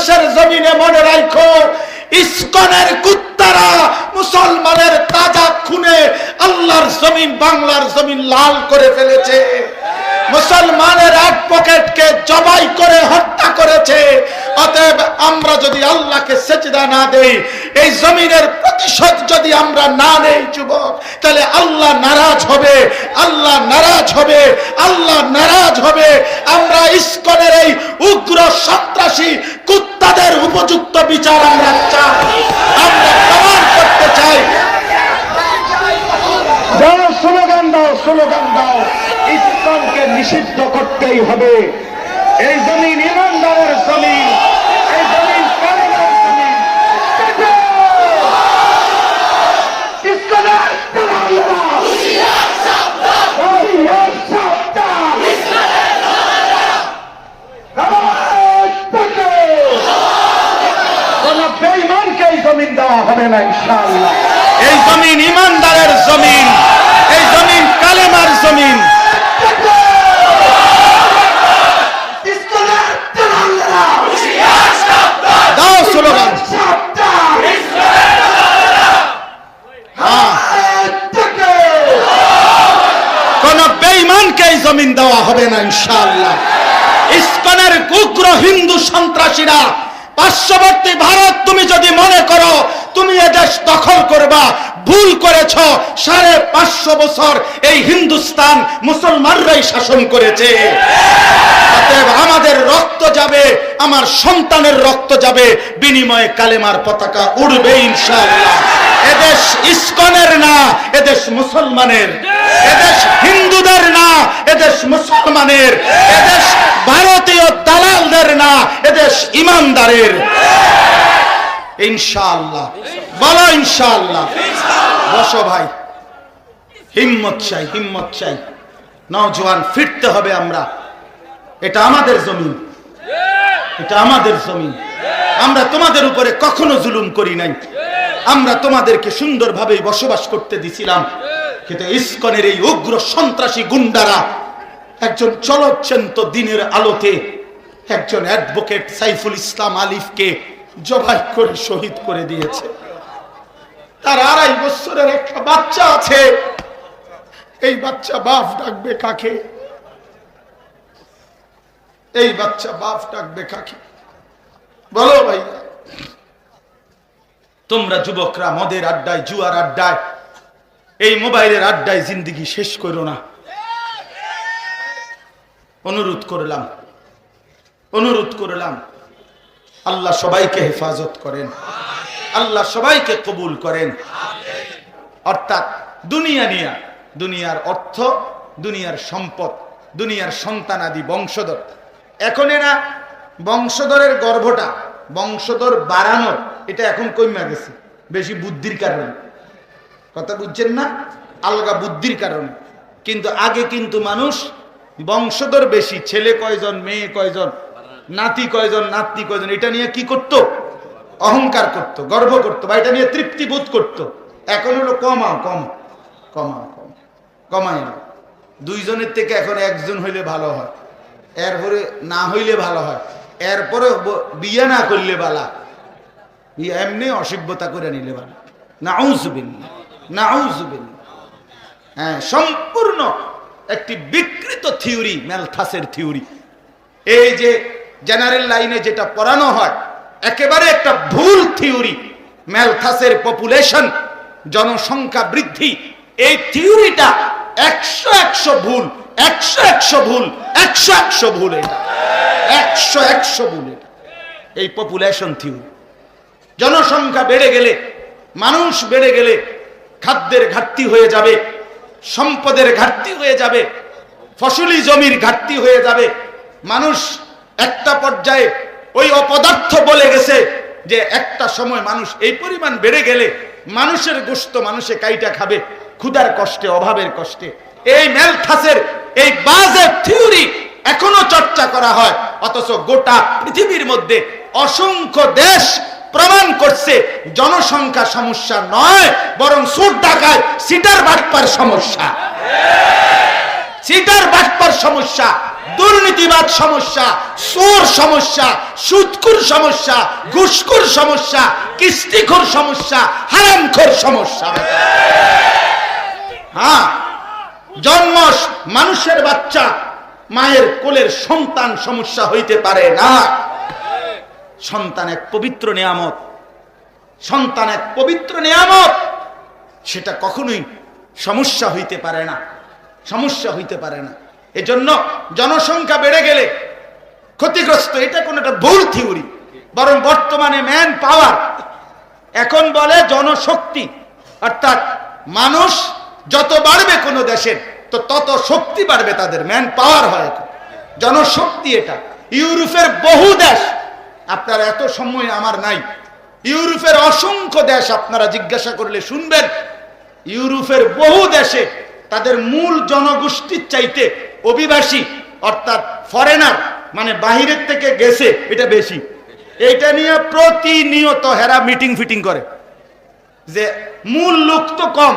বাংলাদেশের জমিনে মনে রাখো, ইসকনের কুত্তারা মুসলমানের তাজা খুনে আল্লাহর জমিন, বাংলার জমিন লাল করে ফেলেছে। মুসলমানের অ্যাডভোকেটকে জবাই করে হত্যা করেছে। অতএব আমরা যদি আল্লাহকে সেজদা না দেই, এই জমিনের প্রতিশোধ যদি আমরা না নেই যুবক, তাহলে আল্লাহ নারাজ হবে, আল্লাহ নারাজ হবে, আল্লাহ নারাজ হবে। আমরা ইসকনের এই উগ্র সন্ত্রাসী কুত্তাদের উপযুক্ত বিচার আমরা চাই, আমরা প্রমাণ করতে চাই। স্লোগান দাও, স্লোগান দাও, ইসলামকে নিষিদ্ধ করতেই হবে। এই জমিন ইমানদারের জমিন, এই জমিন কালেমার জমিন। ইসলামের কোন বেঈমানকে এই জমিন দেওয়া হবে না ইনশাআল্লাহ। এই জমিন ইমানদারের জমিন, এই জমিন কালেমার জমিন। দাও স্লোগান। কোন বেঈমানকে এই জমিন দেওয়া হবে না ইনশাআল্লাহ। ইসকনের উগ্র হিন্দু সন্ত্রাসীরা পার্শ্ববর্তী ভারত, তুমি যদি মনে করো তুমি এদেশ দখল করবা, ভুল করেছ। 550 বছর এই হিন্দুস্তান মুসলমানরাই শাসন করেছে। অতএব আমাদের রক্ত যাবে, আমার সন্তানের রক্ত যাবে, বিনিময়ে কালেমার পতাকা উড়বে ইনশাআল্লাহ। এদেশ ইসকনের না, এদেশ মুসলমানের। এদেশ হিন্দুদের না, এদেশ মুসলমানের। এদেশ ভারতীয় দালালদের না, এদেশ ইমানদারের। ইনশাআল্লাহ বলো ইনশাআল্লাহ। বসো ভাই, হিম্মত চাই, হিম্মত চাই। নওজোয়ান ফিরতে হবে আমরা। এটা আমাদের জমিন, এটা আমাদের জমিন। আমরা তোমাদের উপরে কখনো জুলুম করি নাই। আমরা তোমাদেরকে সুন্দরভাবে বসবাস করতে দিছিলাম। কিন্তু ইসকনের এই উগ্র সন্ত্রাসী গুন্ডারা একজন চলচ্চিত্র দিনের আলোতে একজন অ্যাডভোকেট সাইফুল ইসলাম আলিফকে জবাই করে শহীদ করে দিয়েছে। তার 2.5 বছরের একটা বাচ্চা আছে। এই বাচ্চা বাপ ডাকবে কাকে? এই বাচ্চা বাপ ডাকবে কাকে? বলো ভাইয়া। তোমরা যুবকরা মদের আড্ডায়, জুয়ার আড্ডায়, এই মোবাইলের আড্ডায় জিন্দেগি শেষ করো না। অনুরোধ করলাম, অনুরোধ করলাম। আল্লাহ সবাইকে হেফাজত করেন, আল্লাহ সবাইকে কবুল করেন। অর্থাৎ দুনিয়া নিয়া, দুনিয়ার অর্থ, দুনিয়ার সম্পদ, দুনিয়ার সন্তানাদি, বংশধর। এখন এরা বংশধরের গর্ভটা, বংশধর বাড়ানোর, এটা এখন কমে গেছে বেশি বুদ্ধির কারণে। কথা বুঝছেন না? আলগা বুদ্ধির কারণে। কিন্তু আগে কিন্তু মানুষ বংশধর বেশি, ছেলে কয়জন, মেয়ে কয়জন, নাতি কয়জন, নাতনি কয়জন, এটা নিয়ে কি করত? অহংকার করত, গর্ব করত, বা এটা নিয়ে তৃপ্তি বোধ করত। এখন হলো কমাও, কম কমাও, কম কমাই। 2 জনের থেকে এখন 1 জন হইলে ভালো হয়, এরপরে না হইলে ভালো হয়, এরপরে বিয়ে না করলে বালা, বিয়ে এমনি অসভ্যতা করে নিলে ভালো। নাউজুবিল্লাহ, নাউজুবিল্লাহ। হ্যাঁ, সম্পূর্ণ একটি বিকৃত থিওরি, ম্যালথাসের থিওরি। এই যে জেনারেল লাইনে যেটা পড়ানো হয়, একেবারে একটা ভুল থিওরি। ম্যালথাসের পপুলেশন, জনসংখ্যা বৃদ্ধি, এই থিওরিটা 100 ভুল, 100 ভুল, 100 ভুল। এটা 100 ভুল। এটা এই পপুলেশন থিওরি। জনসংখ্যা বেড়ে গেলে, মানুষ বেড়ে গেলে খাদ্যের ঘাটতি হয়ে যাবে, সম্পদের ঘাটতি হয়ে যাবে, ফসলি জমির ঘাটতি হয়ে যাবে। মানুষ একটা পর্যায়ে ওই অপদার্থ বলে গেছে যে একটা সময় মানুষ এই পরিমাণ বেড়ে গেলে মানুষের গোশত মানুষে কাইটা খাবে, ক্ষুধার কষ্টে, অভাবের কষ্টে। এই ম্যালথাসের এই বাজে থিওরি এখনো চর্চা করা হয়। অথচ গোটা পৃথিবীর মধ্যে অসংখ্য দেশ প্রমাণ করছে জনসংখ্যা সমস্যা নয়, বরং সুদ ডাকায়, সিটার বাটপার সমস্যা। সিটার বাটপার সমস্যা। দুর্নীতিবাদ সমস্যা, চোর সমস্যা, সুদখোর সমস্যা, ঘুষখোর সমস্যা, কিস্তিখোর সমস্যা, হারামখোর সমস্যা। হ্যাঁ, জন্ম মানুষের বাচ্চা, মায়ের কোলের সন্তান সমস্যা হইতে পারে না। সন্তান এক পবিত্র নিয়ামত, সন্তান এক পবিত্র নিয়ামত, সেটা কখনোই সমস্যা হইতে পারে না, সমস্যা হইতে পারে না। এজন্য জনসংখ্যা বেড়ে গেলে ক্ষতিগ্রস্ত, এটা কোন একটা ভুল থিওরি। বরং বর্তমানে ম্যান পাওয়ার, এখন বলে জনশক্তি, অর্থাৎ মানুষ যত বাড়বে কোন দেশের তো তত শক্তি বাড়বে তাদের, ম্যান পাওয়ার হয় এখন জনশক্তি। এটা ইউরোপের বহু দেশ, আপনারা এত সময় আমার নাই, ইউরোপের অসংখ্য দেশ আপনারা জিজ্ঞাসা করলে শুনবেন, ইউরোপের বহু দেশে তাদের মূল জনগোষ্ঠীর চাইতে অভিবাসী অর্থাৎ ফরেনার, মানে বাহিরের থেকে গেছে, এটা বেশি। এটা নিয়ে প্রতিনিয়ত হেরা মিটিং ফিটিং করে যে মূল লোক তো কম,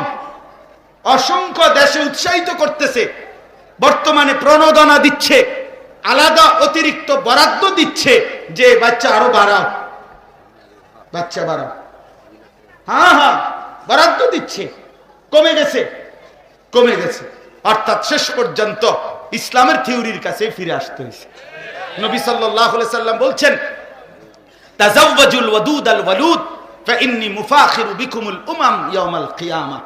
অসংখ্য দেশে উৎসাহিত করতেছে, বর্তমানে প্রণোদনা দিচ্ছে, আলাদা অতিরিক্ত বরাদ্দ দিচ্ছে যে বাচ্চা আরো বাড়াও, বাচ্চা বাড়াও। হ্যাঁ হ্যাঁ, বরাদ্দ দিচ্ছে, কমে গেছে, কমে গেছে। অর্থাৎ শেষ পর্যন্ত ইসলামের থিওরির কাছে ফিরে আসতে হয়েছে। নবী সাল্লাল্লাহু আলাইহি সাল্লাম বলছেন, তাজাওয়াজুল ওয়াদুদ আল ওয়ালুদ ফাইন্নী মুফাখিরু বিকুমুল উমাম ইয়াউমাল কিয়ামা।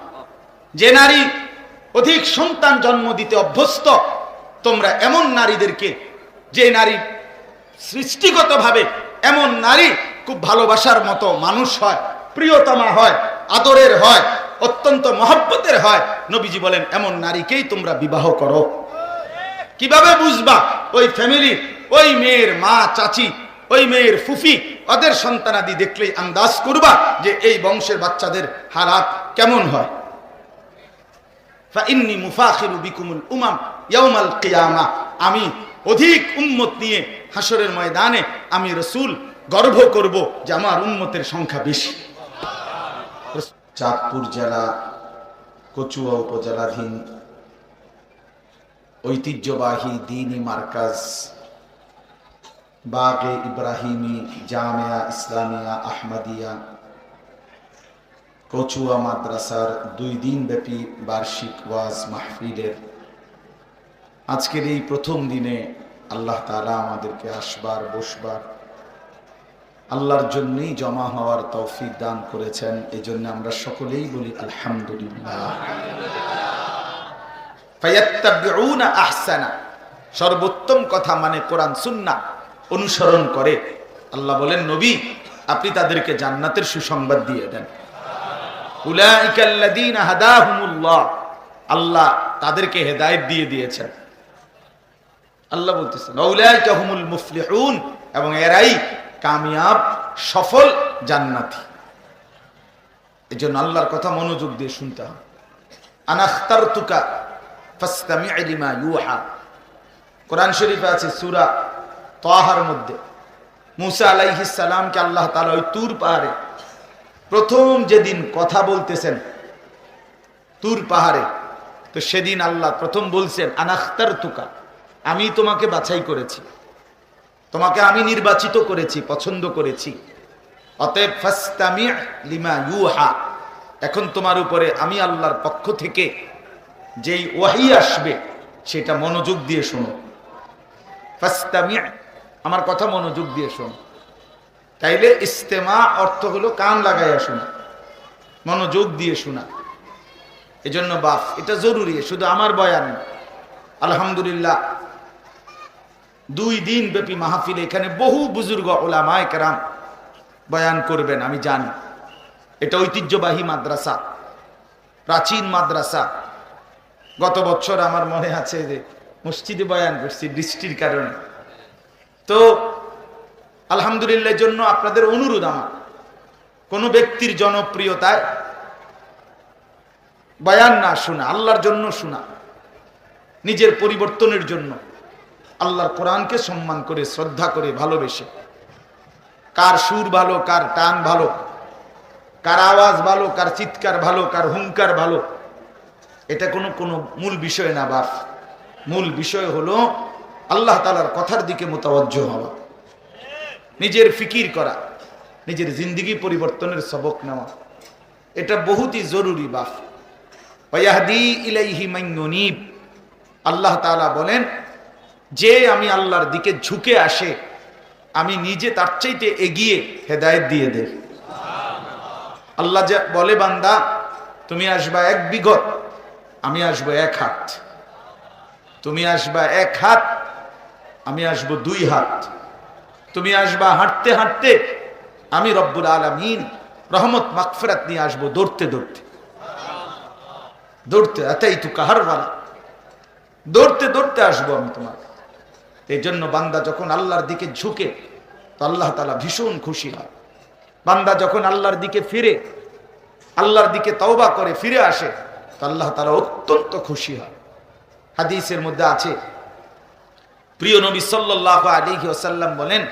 যে নারী অধিক সন্তান জন্ম দিতে অভ্যস্ত, তোমরা এমন নারীদেরকে, যে নারী সৃষ্টিগতভাবে এমন নারী খুব ভালোবাসার মতো মানুষ হয়, প্রিয়তমা হয়, আদরের হয়, অত্যন্ত মহব্বতের হয়, নবীজি বলেন এমন নারীকেই তোমরা বিবাহ করো। কিভাবে বুঝবা? ওই ফ্যামিলির ওই মেয়ের মা, চাচি, ওই মেয়ের ফুফি, ওদের সন্তানাদি দেখলেই আন্দাজ করবা যে এই বংশের বাচ্চাদের হালাত কেমন হয়। ফাইন্নী মুফাখিরু বিকুমুল উমাম ইয়াউমাল কিয়ামা, আমি অধিক উম্মত নিয়ে হাসরের ময়দানে আমি রাসূল গর্ব করব যে আমার উম্মতের সংখ্যা বেশি। চাঁদপুর জেলা কচুয়া উপজেলাধীন ঐতিহ্যবাহী দ্বীনি মার্কাজ বাগে ইব্রাহিমি জামিয়া ইসলামিয়া আহমদিয়া কচুয়া মাদ্রাসার 2 দিন ব্যাপী বার্ষিক ওয়াজ মাহফিলের আজকের এই প্রথম দিনে আল্লাহ তাআলা আমাদেরকে আসবার বসবার, আল্লাহর জন্যই জমা হওয়ার তৌফিক দান করেছেন। এই জন্য আমরা সকলেই বলি আলহামদুলিল্লাহ। ফায়াত্তাবিউনা আহসানা, সর্বোত্তম কথা মানে কোরআন সুন্নাহ অনুসরণ করে। আল্লাহ বলেন, নবী আপনি তাদেরকে জান্নাতের সুসংবাদ দিয়ে দেন। উলাইকাল্লাযীনা হাদাহুমুল্লাহ, আল্লাহ তাদেরকে হেদায়েত দিয়ে দিয়েছেন। আল্লাহ বলতেছেন উলাইকা হুমুল মুফলিহুন, এবং এরাই কামিয়াব সফল জান্নাতি। এজন্য আল্লাহর কথা মনোযোগ দিয়ে শুনতে হবে। আনা আখতারতুকা ফাসতামি' লিমা ইউহা, কোরআন শরীফে আছে সূরা তাহার মধ্যে মুসা আলাইহিস সালামকে আল্লাহ তাআলা ওই তুর পাহাড়ে প্রথম যেদিন কথা বলতেছেন তুর পাহাড়ে, তো সেদিন আল্লাহ প্রথম বলছেন আনা আখতারতুকা, আমি তোমাকে বাছাই করেছি, তোমাকে আমি নির্বাচিত করেছি, পছন্দ করেছি। অতএব ফাসতামি' লিমা ইউহা, এখন তোমার উপরে আমি আল্লাহর পক্ষ থেকে যেই ওয়াহি আসবে সেটা মনোযোগ দিয়ে শোনো। ফাসতামি', আমার কথা মনোযোগ দিয়ে শোনো। তাইলে ইস্তেমা অর্থ হলো কান লাগাইয়া শোনা, মনোযোগ দিয়ে শোনা। এজন্য বাপ এটা জরুরি, শুধু আমার বয়ান। আলহামদুলিল্লাহ 2 দিন ব্যাপী মাহফিল, এখানে বহু বুজুর্গ উলামায়ে কেরাম বয়ান করবেন আমি জানি। এটা ঐতিহ্যবাহী মাদ্রাসা, প্রাচীন মাদ্রাসা। গত বছর আমার মনে আছে যে মসজিদে বয়ান করছি বৃষ্টির কারণে। তো আলহামদুলিল্লাহ, জন্য আপনাদের অনুরোধ, আমার কোন ব্যক্তির জনপ্রিয়তায় বয়ান না শোনা, আল্লাহর জন্য শোনা, নিজের পরিবর্তনের জন্য, আল্লাহর কোরআনকে সম্মান করে, শ্রদ্ধা করে, ভালোবেসে। কার সুর ভালো, কার টান ভালো, কার আওয়াজ ভালো, কার চিৎকার ভালো, কার হুঙ্কার ভালো, এটা কোনো মূল বিষয় না বাপ। মূল বিষয় হলো আল্লাহ তাআলার কথার দিকে মুতাওয়াজ্জহ হওয়া, নিজের ফিকির করা, নিজের জিন্দেগি পরিবর্তনের সবক নেওয়া, এটা বহুতই জরুরি। বাপ ওয়াহদি ইলাইহি মান ইউনিব, আল্লাহ তাআলা বলেন যে আমি আল্লাহর দিকে ঝুঁকে আসে আমি নিজে তার চাইতে এগিয়ে হেদায়েত দিয়ে দেই। আল্লাহ যে বলে বান্দা তুমি আসবা 1 বিঘত, আমি আসবো 1 হাত। তুমি আসবা 1 হাত, আমি আসবো 2 হাত। তুমি আসবা হাঁটতে হাঁটতে, আমি রব্বুল আলামিন রহমত মাগফিরাত নিয়ে আসবো দৌড়তে দৌড়তে দৌড়তে। আতাইতু কাহারওয়ালা, দৌড়তে দৌড়তে আসবো আমি তোমার। এই জন্য বান্দা যখন আল্লাহর দিকে ঝুঁকে তো আল্লাহ তাআলা ভীষণ খুশি হয়। বান্দা যখন আল্লাহর দিকে ফিরে, আল্লাহর দিকে তওবা করে ফিরে আসে তো আল্লাহ তাআলা অত্যন্ত খুশি হয়। হাদিসের মধ্যে আছে, প্রিয় নবী সাল্লাল্লাহু আলাইহি ওয়াসাল্লাম বলেন,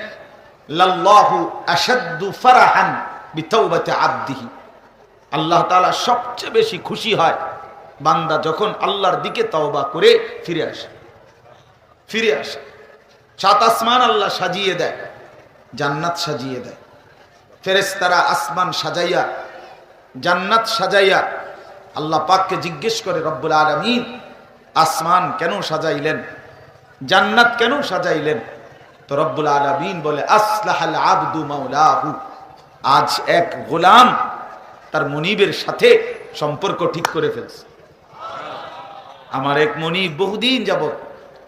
লাল্লাহু আশাদ্দু ফারাহান বিতাওবাতি আবদিহি, আল্লাহ তাআলা সবচেয়ে বেশি খুশি হয় বান্দা যখন আল্লাহর দিকে তওবা করে ফিরে আসে। ফিরে আসে, 7 আসমান আল্লাহ সাজিয়ে দেয়, জান্নাত সাজিয়ে দেয়। ফেরেশতারা আসমান সাজাইয়া, জান্নাত সাজাইয়া আল্লাহ পাককে জিজ্ঞেস করে, রব্বুল আলামিন আসমান কেন সাজাইলেন, জান্নাত কেন সাজাইলেন? তো রব্বুল আলামিন বলে, আসলাহাল আবদু মাওলাহু, আজ এক গোলাম তার মনিবের সাথে সম্পর্ক ঠিক করে ফেলছে। আমার এক মনিব বহুদিন যাবত,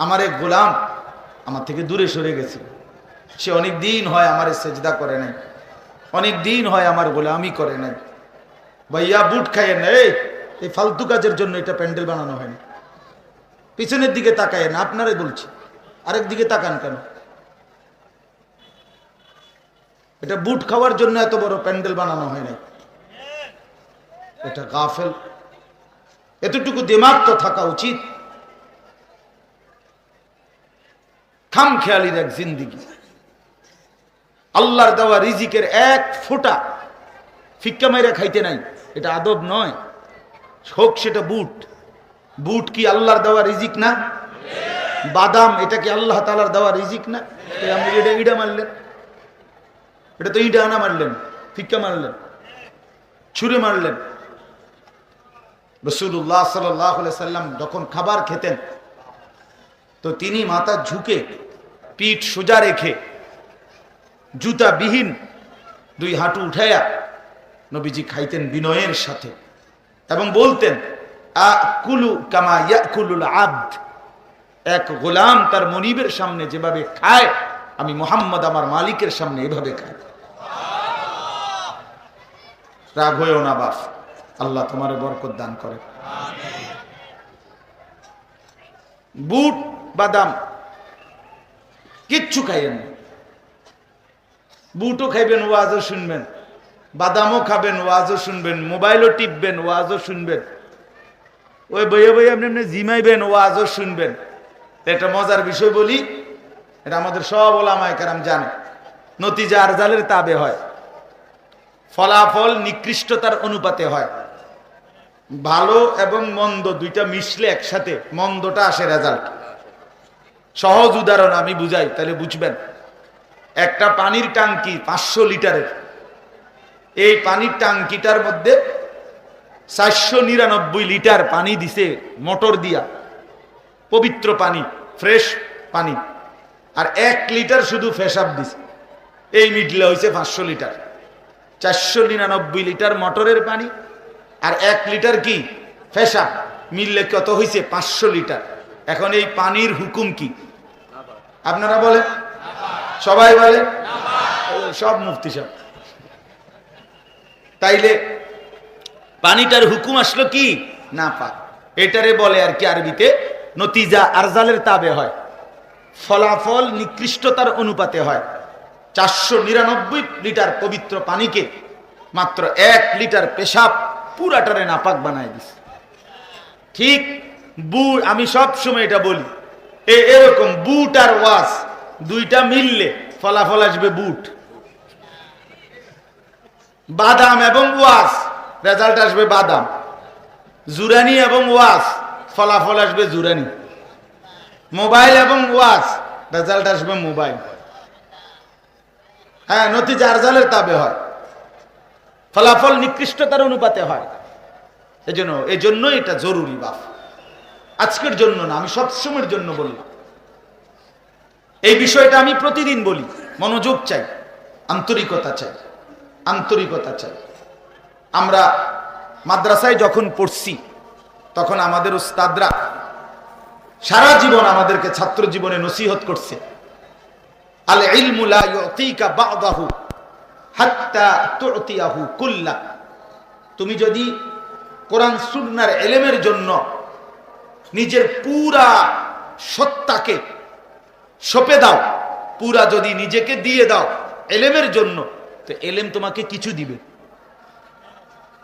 আমার এক গোলাম আমার থেকে দূরে সরে গেছে। সে অনেক দিন হয় আমার সেজদা করে নাই, অনেক দিন হয় আমার গোলামি করে নাই। ভাইয়া বুট খাইয়ে নেই, এই ফালতু কাজের জন্য এটা প্যান্ডেল বানানো হয়নি। পিছনের দিকে তাকায় না, আপনারাই বলছি, আরেক দিকে তাকান কেন? এটা বুট খাওয়ার জন্য এত বড় প্যান্ডেল বানানো হয় নাই। এটা গাফেল, এতটুকু দিমাগ তো থাকা উচিত। খামখেয়ালির এক জিন্দেগি, আল্লাহর দেওয়া রিজিকের 1 ফোঁটা ফিক্কা মাইরা খাইতে নাই, এটা আদব নয়। হোক সেটা বুট, বুট কি আল্লাহর দেওয়া রিজিক না? বাদাম এটা কি আল্লাহ তাআলার দেওয়া রিজিক না? আপনি এটা ইটা মারলেন, এটা তো ইটা আনা মারলেন, ফিক্কা মারলেন, ছুঁড়ে মারলেন। রাসূলুল্লাহ সাল্লাল্লাহু আলাইহি সাল্লাম যখন খাবার খেতেন তো তিনি মাথা ঝুঁকে পিঠ সোজা রেখে জুতা বিহীন 2 হাঁটু উঠাইয়া নবীজি খাইতেন বিনয়ের সাথে এবং বলতেন, আকুলু কামা ইয়াকুলুল আবদ, এক গোলাম তার মনিবের সামনে যেভাবে খায় আমি মুহাম্মদ আমার মালিকের সামনে এভাবে খাই। রাগ হয়েও না বাপ, আল্লাহ তোমার বরকত দান করে। বুট বাদাম কিচ্ছু খাইয়েন না, বুটও খাইবেন ওয়াজও শুনবেন, বাদামও খাবেন ওয়াজও শুনবেন, মোবাইলও টিপবেন ওয়াজও শুনবেন, ওই বইয়ে বইয়ে আপনি এমনি জিমাইবেন ওয়াজও শুনবেন। এটা মজার বিষয় বলি, এটা আমাদের সব ওলামায়ে কেরাম জানে, নতিজা আরজালের তাবে হয়, ফলাফল নিকৃষ্টতার অনুপাতে হয়। ভালো এবং মন্দ দুইটা মিশলে একসাথে মন্দটা আসে রেজাল্ট। সহজ উদাহরণ আমি বুঝাই তাহলে বুঝবেন। একটা পানির ট্যাঙ্কি 500 লিটারের, এই পানির ট্যাঙ্কিটার মধ্যে 499 লিটার পানি দিছে মোটর দিয়া, পবিত্র পানি, ফ্রেশ পানি, আর 1 লিটার শুধু পেশাব দিছে, এই মিডলে হয়েছে 500 লিটার। 499 লিটার মোটরের পানি আর 1 লিটার কি পেশাব মিললে কত হয়েছে? 500 লিটার। এখন এই পানির হুকুম কি আপনারা বলেন? সবাই বলে, সব মুফতি সাহেব। তাইলে পানিটার হুকুম আসলো কি? না পাক। এটারে বলে আর কি আরবিতে নতিজা আরজালের তাবে হয়, ফলাফল নিকৃষ্টতার অনুপাতে হয়। 499 লিটার পবিত্র পানিকে মাত্র 1 লিটার পেশাব পুরাটারে নাপাক বানায় দিছে। ঠিক বুট, আমি সব সময় এটা বলি, এরকম বুট আর ওয়াজ দুইটা মিললে ফলাফল আসবে বুট। বাদাম এবং ওয়াজ রেজাল্ট আসবে বাদাম। জুরানি এবং ওয়াজ ফলাফল আসবে জুরানি। মোবাইল এবং ওয়াজ, রেজাল্ট আসবে মোবাইল। হ্যাঁ, নতিজা আরজালের তাবে হয়, ফলাফল নিকৃষ্টতার অনুপাতে হয়। এজন্য এটা জরুরি বাপ, আজকের জন্য না, আমি সবসময়ের জন্য বললাম। এই বিষয়টা আমি প্রতিদিন বলি, মনোযোগ চাই, আন্তরিকতা চাই, আন্তরিকতা চাই। আমরা মাদ্রাসায় যখন পড়ছি তখন আমাদের উস্তাদরা সারা জীবন আমাদেরকে ছাত্র জীবনে নসিহত করছে, আল ইলমু লা ইউতিকা বা'দাহু হাত্তা তু'তিয়াহু কুল্লা। তুমি যদি কোরআন সুন্নাহর ইলমের জন্য নিজের পুরা সত্তাকে সঁপে দাও, পুরা যদি নিজেকে দিয়ে দাও ইলমের জন্য, তো ইলম তোমাকে কিছু দিবে।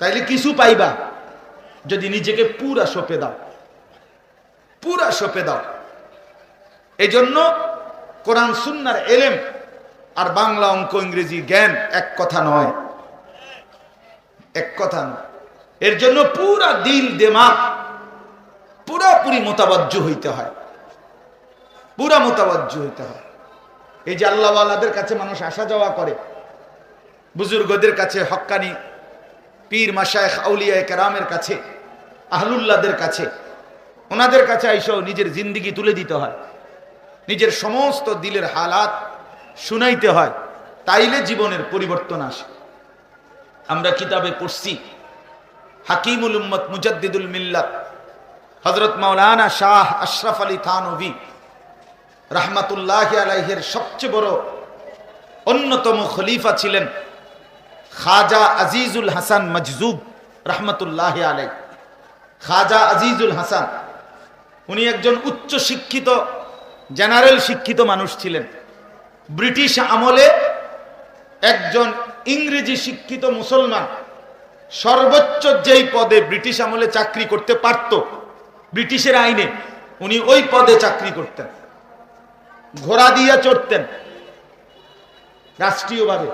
তাইলে কিছু পাইবা যদি নিজেকে পুরা সঁপে দাও, পুরা সঁপে দাও। এই জন্য কোরআন সুন্নাহর ইলম আর বাংলা অঙ্ক ইংরেজি জ্ঞান এক কথা নয়, এক কথা নয়। এর জন্য পুরা দিল দিমাগ পুরাপুরি মোতাবাজ্জু হইতে হয়, পুরা মোতাবাজ্জু হইতে হয়। এই যে আল্লাহওয়ালাদের কাছে মানুষ আসা যাওয়া করে, বুজুর্গদের কাছে, হক্কানি পীর মাশায়েখ আউলিয়া কেরামের কাছে, আহলুল্লাহদের কাছে, ওনাদের কাছে আইসাও নিজের জিন্দেগি তুলে দিতে হয়, নিজের সমস্ত দিলের হালাত শুনাইতে হয়, তাইলে জীবনের পরিবর্তন আসে। আমরা কিতাবে পড়ছি, হাকিমুল উম্মত মুজাদ্দিদুল মিল্লাত হযরত মাওলানা শাহ আশরাফ আলী থানভী রাহমাতুল্লাহি আলাইহির সবচেয়ে বড় অন্যতম খলিফা ছিলেন খাজা আজিজুল হাসান মজজুব রাহমাতুল্লাহি আলাইহি। খাজা আজিজুল হাসান উনি একজন উচ্চ শিক্ষিত, জেনারেল শিক্ষিত মানুষ ছিলেন। ব্রিটিশ আমলে একজন ইংরেজি শিক্ষিত মুসলমান সর্বোচ্চ যেই পদে ব্রিটিশ আমলে চাকরি করতে পারত, ব্রিটিশের আইনে উনি ওই পদে চাকরি করতেন, ঘোড়া দিয়ে চড়তেন রাষ্ট্রীয়ভাবে।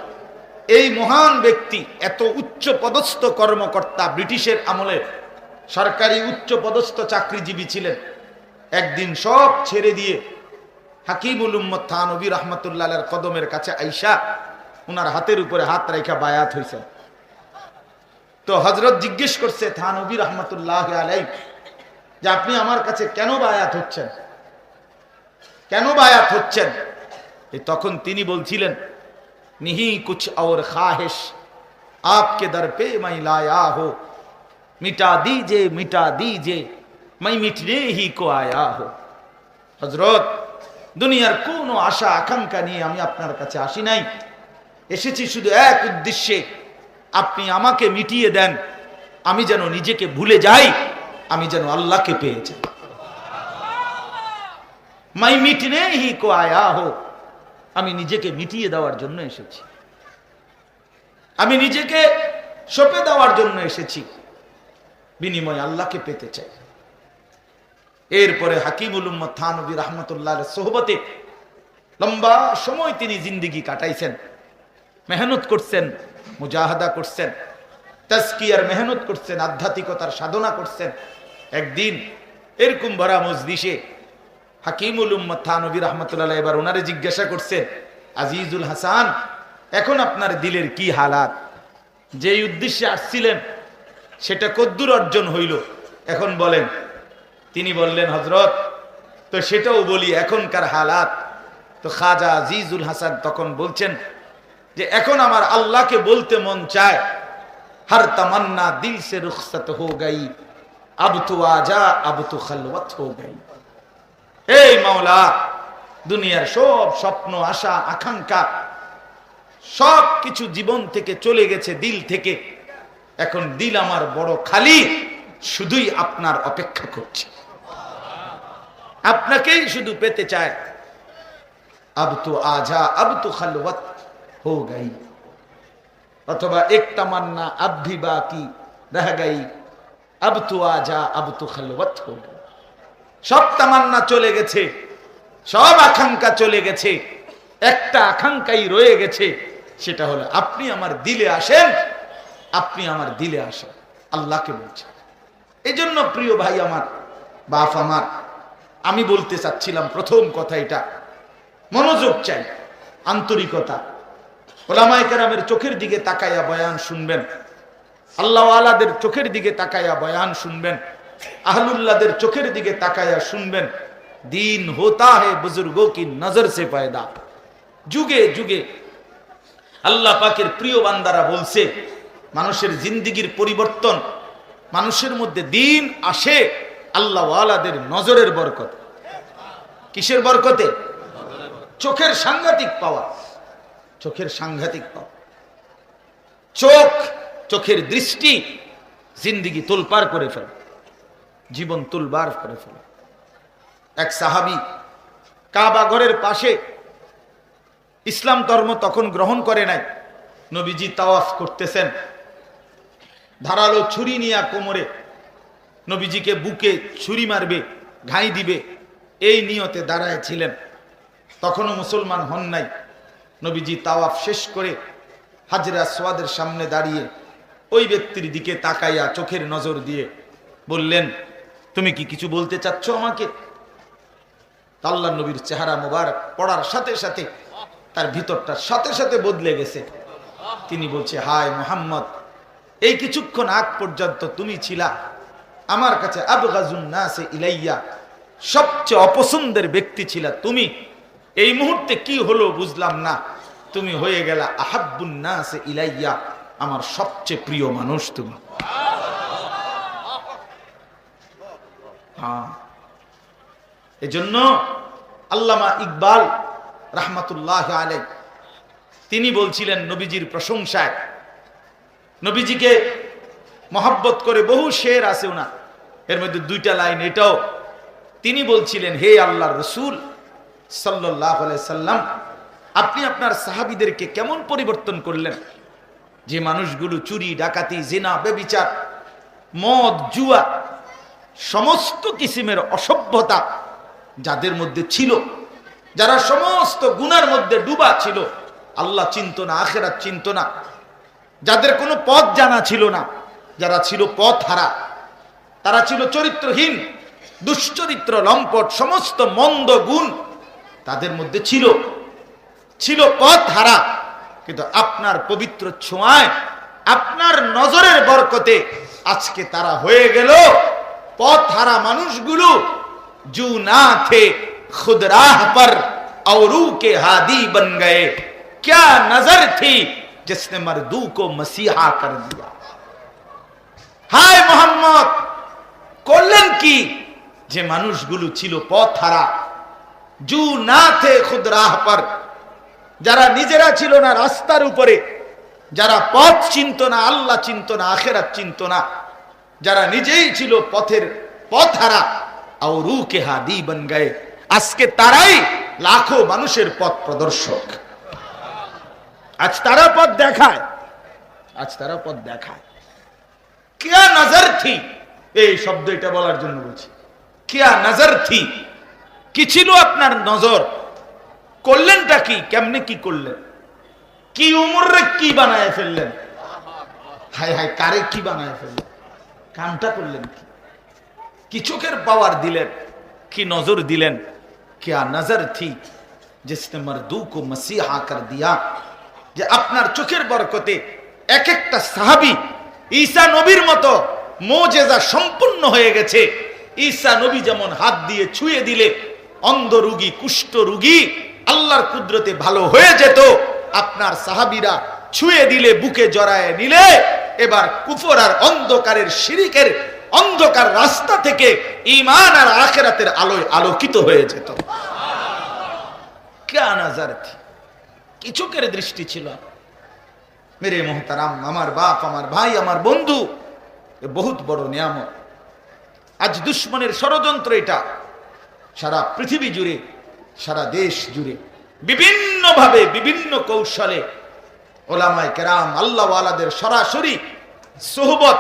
এই মহান ব্যক্তি, এত উচ্চ পদস্থ কর্মকর্তা, ব্রিটিশের আমলে সরকারি উচ্চ পদস্থ চাকরিজীবী ছিলেন। একদিন সব ছেড়ে দিয়ে হাকিমুল উম্মত থানভী রাহমাতুল্লাহর কদমের কাছে আইসা উনার হাতের উপরে হাত রাখা বায়াত হইছে। তো হযরত জিজ্ঞেস করছে থানভী রাহমাতুল্লাহ আলাইহি যে আপনি আমার কাছে কেন বায়াত হচ্ছেন, কেন বায়াত হচ্ছেন? তখন তিনি বলছিলেন, নিহি কুছ और ख्वाहिश आपके दर पे मैं लाया हो, मिटा दीजिए मैं मिटने ही को आया हो। হযরত, দুনিয়ার কোনো আশা আকাঙ্ক্ষা নিয়ে আমি আপনার কাছে আসি নাই, এসেছি শুধু এক উদ্দেশ্যে, আপনি আমাকে মিটিয়ে দেন, আমি যেন নিজেকে ভুলে যাই, আমি যেন আল্লাহকে পেয়ে যাই। मैं मिटने ही को आया हो, আমি নিজেকে মিটিয়ে দেওয়ার জন্য এসেছি, আমি নিজেকে সঁপে দেওয়ার জন্য এসেছি, বিনিময়ে আল্লাহকে পেতে চাই। এরপরে হাকিমুল উম্মত থানভী রাহমাতুল্লাহর সোহবতে লম্বা সময় তিনি জিন্দেগি কাটাইছেন, মেহনত করছেন, মুজাহাদা করছেন, তাজকিয়ার মেহনত করছেন, আধ্যাত্মিকতার সাধনা করছেন। একদিন এরকম ভরা মজলিসে হাকিমুল উম্মত থানভী রাহমাতুল্লাহ এবার ওনারে জিজ্ঞাসা করছে, আজিজুল হাসান, এখন আপনার দিলের কি হালাত? যেই উদ্দেশ্যে আসছিলেন সেটা কদ্দুর অর্জন হইল, এখন বলেন। তিনি বললেন, হযরত, তো সেটাও বলি, এখনকার হালাত। তো খাজা আজিজুল হাসান তখন বলছেন যে এখন আমার আল্লাহকে বলতে মন চায়, হর তামান্না দিল সে রুখসত হো গই, আব তো আজা আব তো খলওয়াত হো গই। এই মাওলা, দুনিয়ার সব স্বপ্ন, আশা, আকাঙ্ক্ষা সব কিছু জীবন থেকে চলে গেছে, দিল থেকে। এখন দিল আমার বড় খালি, শুধুই আপনার অপেক্ষা করছে, আপনাকেই শুধু পেতে চায়। আব তো আজা আব তো খলওয়াত হো গই, অথবা এক তামান্না আব ভি বাকি রহ গই, আব তো আজা আব তো খলওয়াত হো গই। সব তামান্না চলে গেছে, সব আকাঙ্ক্ষা চলে গেছে, একটা আকাঙ্ক্ষাই রয়ে গেছে, সেটা হলো আপনি আমার দিলে আসেন, আপনি আমার দিলে আসেন, আল্লাহকে বলছেন। এই জন্য প্রিয় ভাই আমার, বাপ আমার, আমি বলতে চাচ্ছিলাম প্রথম কথা এটা, মনোযোগ চাই, আন্তরিকতা। ওলামায়ে কেরামের চোখের দিকে তাকাইয়া বয়ান শুনবেন, আল্লাহ ওয়ালাদের চোখের দিকে তাকাইয়া বয়ান শুনবেন, আহলুল্লাহদের চোখের দিকে তাকাইয়া শুনবেন। দিন হোতা হে বুজুর্গোं की नजर से पैदा। যুগে যুগে আল্লাহ পাকের প্রিয় বান্দারা বলছে মানুষের জিন্দেগির পরিবর্তন, মানুষের মধ্যে দিন আসে আল্লাহ ওয়ালাদের নজরের বরকত। কিসের বরকতে? চোখের সাংঘাতিক পাওয়া, চোখের সাংঘাতিক পাওয়া। চোখের দৃষ্টি জিন্দেগি তোলপার করে ফেলে, জীবন তোলবার করে ফেলে। এক সাহাবী কাবা ঘরের পাশে, ইসলাম ধর্ম তখন গ্রহণ করে নাই, নবীজি তাওয়াফ করতেছেন, ধারালো ছুরি নিয়ে কোমরে নবীজিকে বুকে ছুরি মারবে, ঘাই দিবে, এই নিয়তে দাঁড়ায় ছিলেন। তখনও মুসলমান হন নাই। নবীজি তাওয়াফ শেষ করে হাজরে আসওয়াদের সামনে দাঁড়িয়ে ওই ব্যক্তির দিকে তাকাইয়া চোখের নজর দিয়ে বললেন, তুমি কি কিছু বলতে চাচ্ছ আমাকে? আল্লাহর নবীর চেহারা মোবারক পড়ার সাথে সাথে তার ভিতরটার সাথে সাথে বদলে গেছে। তিনি বলছে, হায় মুহাম্মদ, এই কিছুক্ষণ আগ পর্যন্ত তুমি ছিলা আমার কাছে আবগাজুন নাসে ইলাইয়া, সবচেয়ে অপছন্দের ব্যক্তি ছিলা তুমি। এই মুহূর্তে কি হলো বুঝলাম না, তুমি হয়ে গেলা আহাব্বুন নাসে ইলাইয়া, আমার সবচেয়ে প্রিয় মানুষ তুমি। হ্যাঁ, এজন্য আল্লামা ইকবাল রাহমাতুল্লাহ আলাইহি তিনি বলছিলেন নবীজির প্রশংসায়, নবীজিকে মহব্বত করে বহু শের আছে ওনার, এর মধ্যে দুইটা লাইন এটাও। তিনি বলছিলেন, হে আল্লাহর রাসূল সাল্লাল্লাহু আলাইহি সাল্লাম, আপনি আপনার সাহাবীদেরকে কেমন পরিবর্তন করলেন? যে মানুষগুলো চুরি, ডাকাতি, জিনা, ব্যভিচার, মদ, জুয়া, সমস্ত কিসিমের অসভ্যতা যাদের মধ্যে ছিল, যারা সমস্ত গুনার মধ্যে ডুবা ছিল, আল্লাহ চিনত না, আখিরাত চিনত না, যাদের কোনো পথ জানা ছিল না, যারা ছিল পথ হারা, তারা ছিল চরিত্রহীন, দুশ্চরিত্র, লম্পট, সমস্ত মন্দ গুণ তাদের মধ্যে ছিল পথ হারা। কিন্তু আপনার পবিত্র ছোঁয়ায়, আপনার নজরের বরকতে আজকে তারা হয়ে গেল পথ হারা মানুষগুলো। জু না থে খুদ রাহ पर औरों के हादी बन गए, क्या नजर थी जिसने मर्दू को मसीहा कर दिया। हाय मोहम्मद, করলেন কি? যে মানুষগুলো ছিল পথ হারা, জু না থে খুদ রাহ पर, যারা নিজেরা ছিল না রাস্তার উপরে, যারা পথ চিনত না, আল্লাহ চিনত না, আখিরাত চিনত না, যারা নিজেই ছিল পথ হারা, औरों के हादी बन गए, আজকে তারাই লাখো মানুষের পথ প্রদর্শক। আজ তারা পথ দেখায়, क्या नजर थी, এই শব্দ এটা বলার জন্য বলছি, क्या नजर थी, কি ছিল আপনার নজর? করলেনটা কি? কেমনে কি করলেন? কি উমরে কি বানায় ফেললেন? হায় হায়, কারে কি বানায় ফেললেন? কামটা করলেন কি? কি চোখের পাওয়ার দিলেন, কি নজর দিলেন? क्या नजर थी जिसने मर्दू को मसीहा कर दिया, যে আপনার চোখের বরকতে এক একটা সাহাবী ঈসা নবীর মতো মুজিজা সম্পূর্ণ হয়ে গেছে। ঈসা নবী যেমন হাত দিয়ে ছুঁয়ে দিলে অন্ধ রোগী, কুষ্ঠ রোগী আল্লাহর কুদরতে ভালো হয়ে যেত, আপনার সাহাবীরা ছুঁয়ে দিলে, বুকে জড়ায় নিলে এবার কুফর আর অন্ধকারের শিরিকের অন্ধকার রাস্তা থেকে ঈমান আর আখিরাতের আলোয় আলোকিত হয়ে যেত। क्या नजर थी, কি চোখের দৃষ্টি ছিল। মেরে মোহতারাম, আমার বাপ, আমার ভাই, আমার বন্ধু, এ বহুত বড় নিয়ামত। আজ দুশ্মনের ষড়যন্ত্র এটা সারা পৃথিবী জুড়ে, সারা দেশ জুড়ে বিভিন্ন ভাবে, বিভিন্ন কৌশলে ওলামায়ে কেরাম, আল্লাহ ওয়ালাদের সরাসরি সোহবত,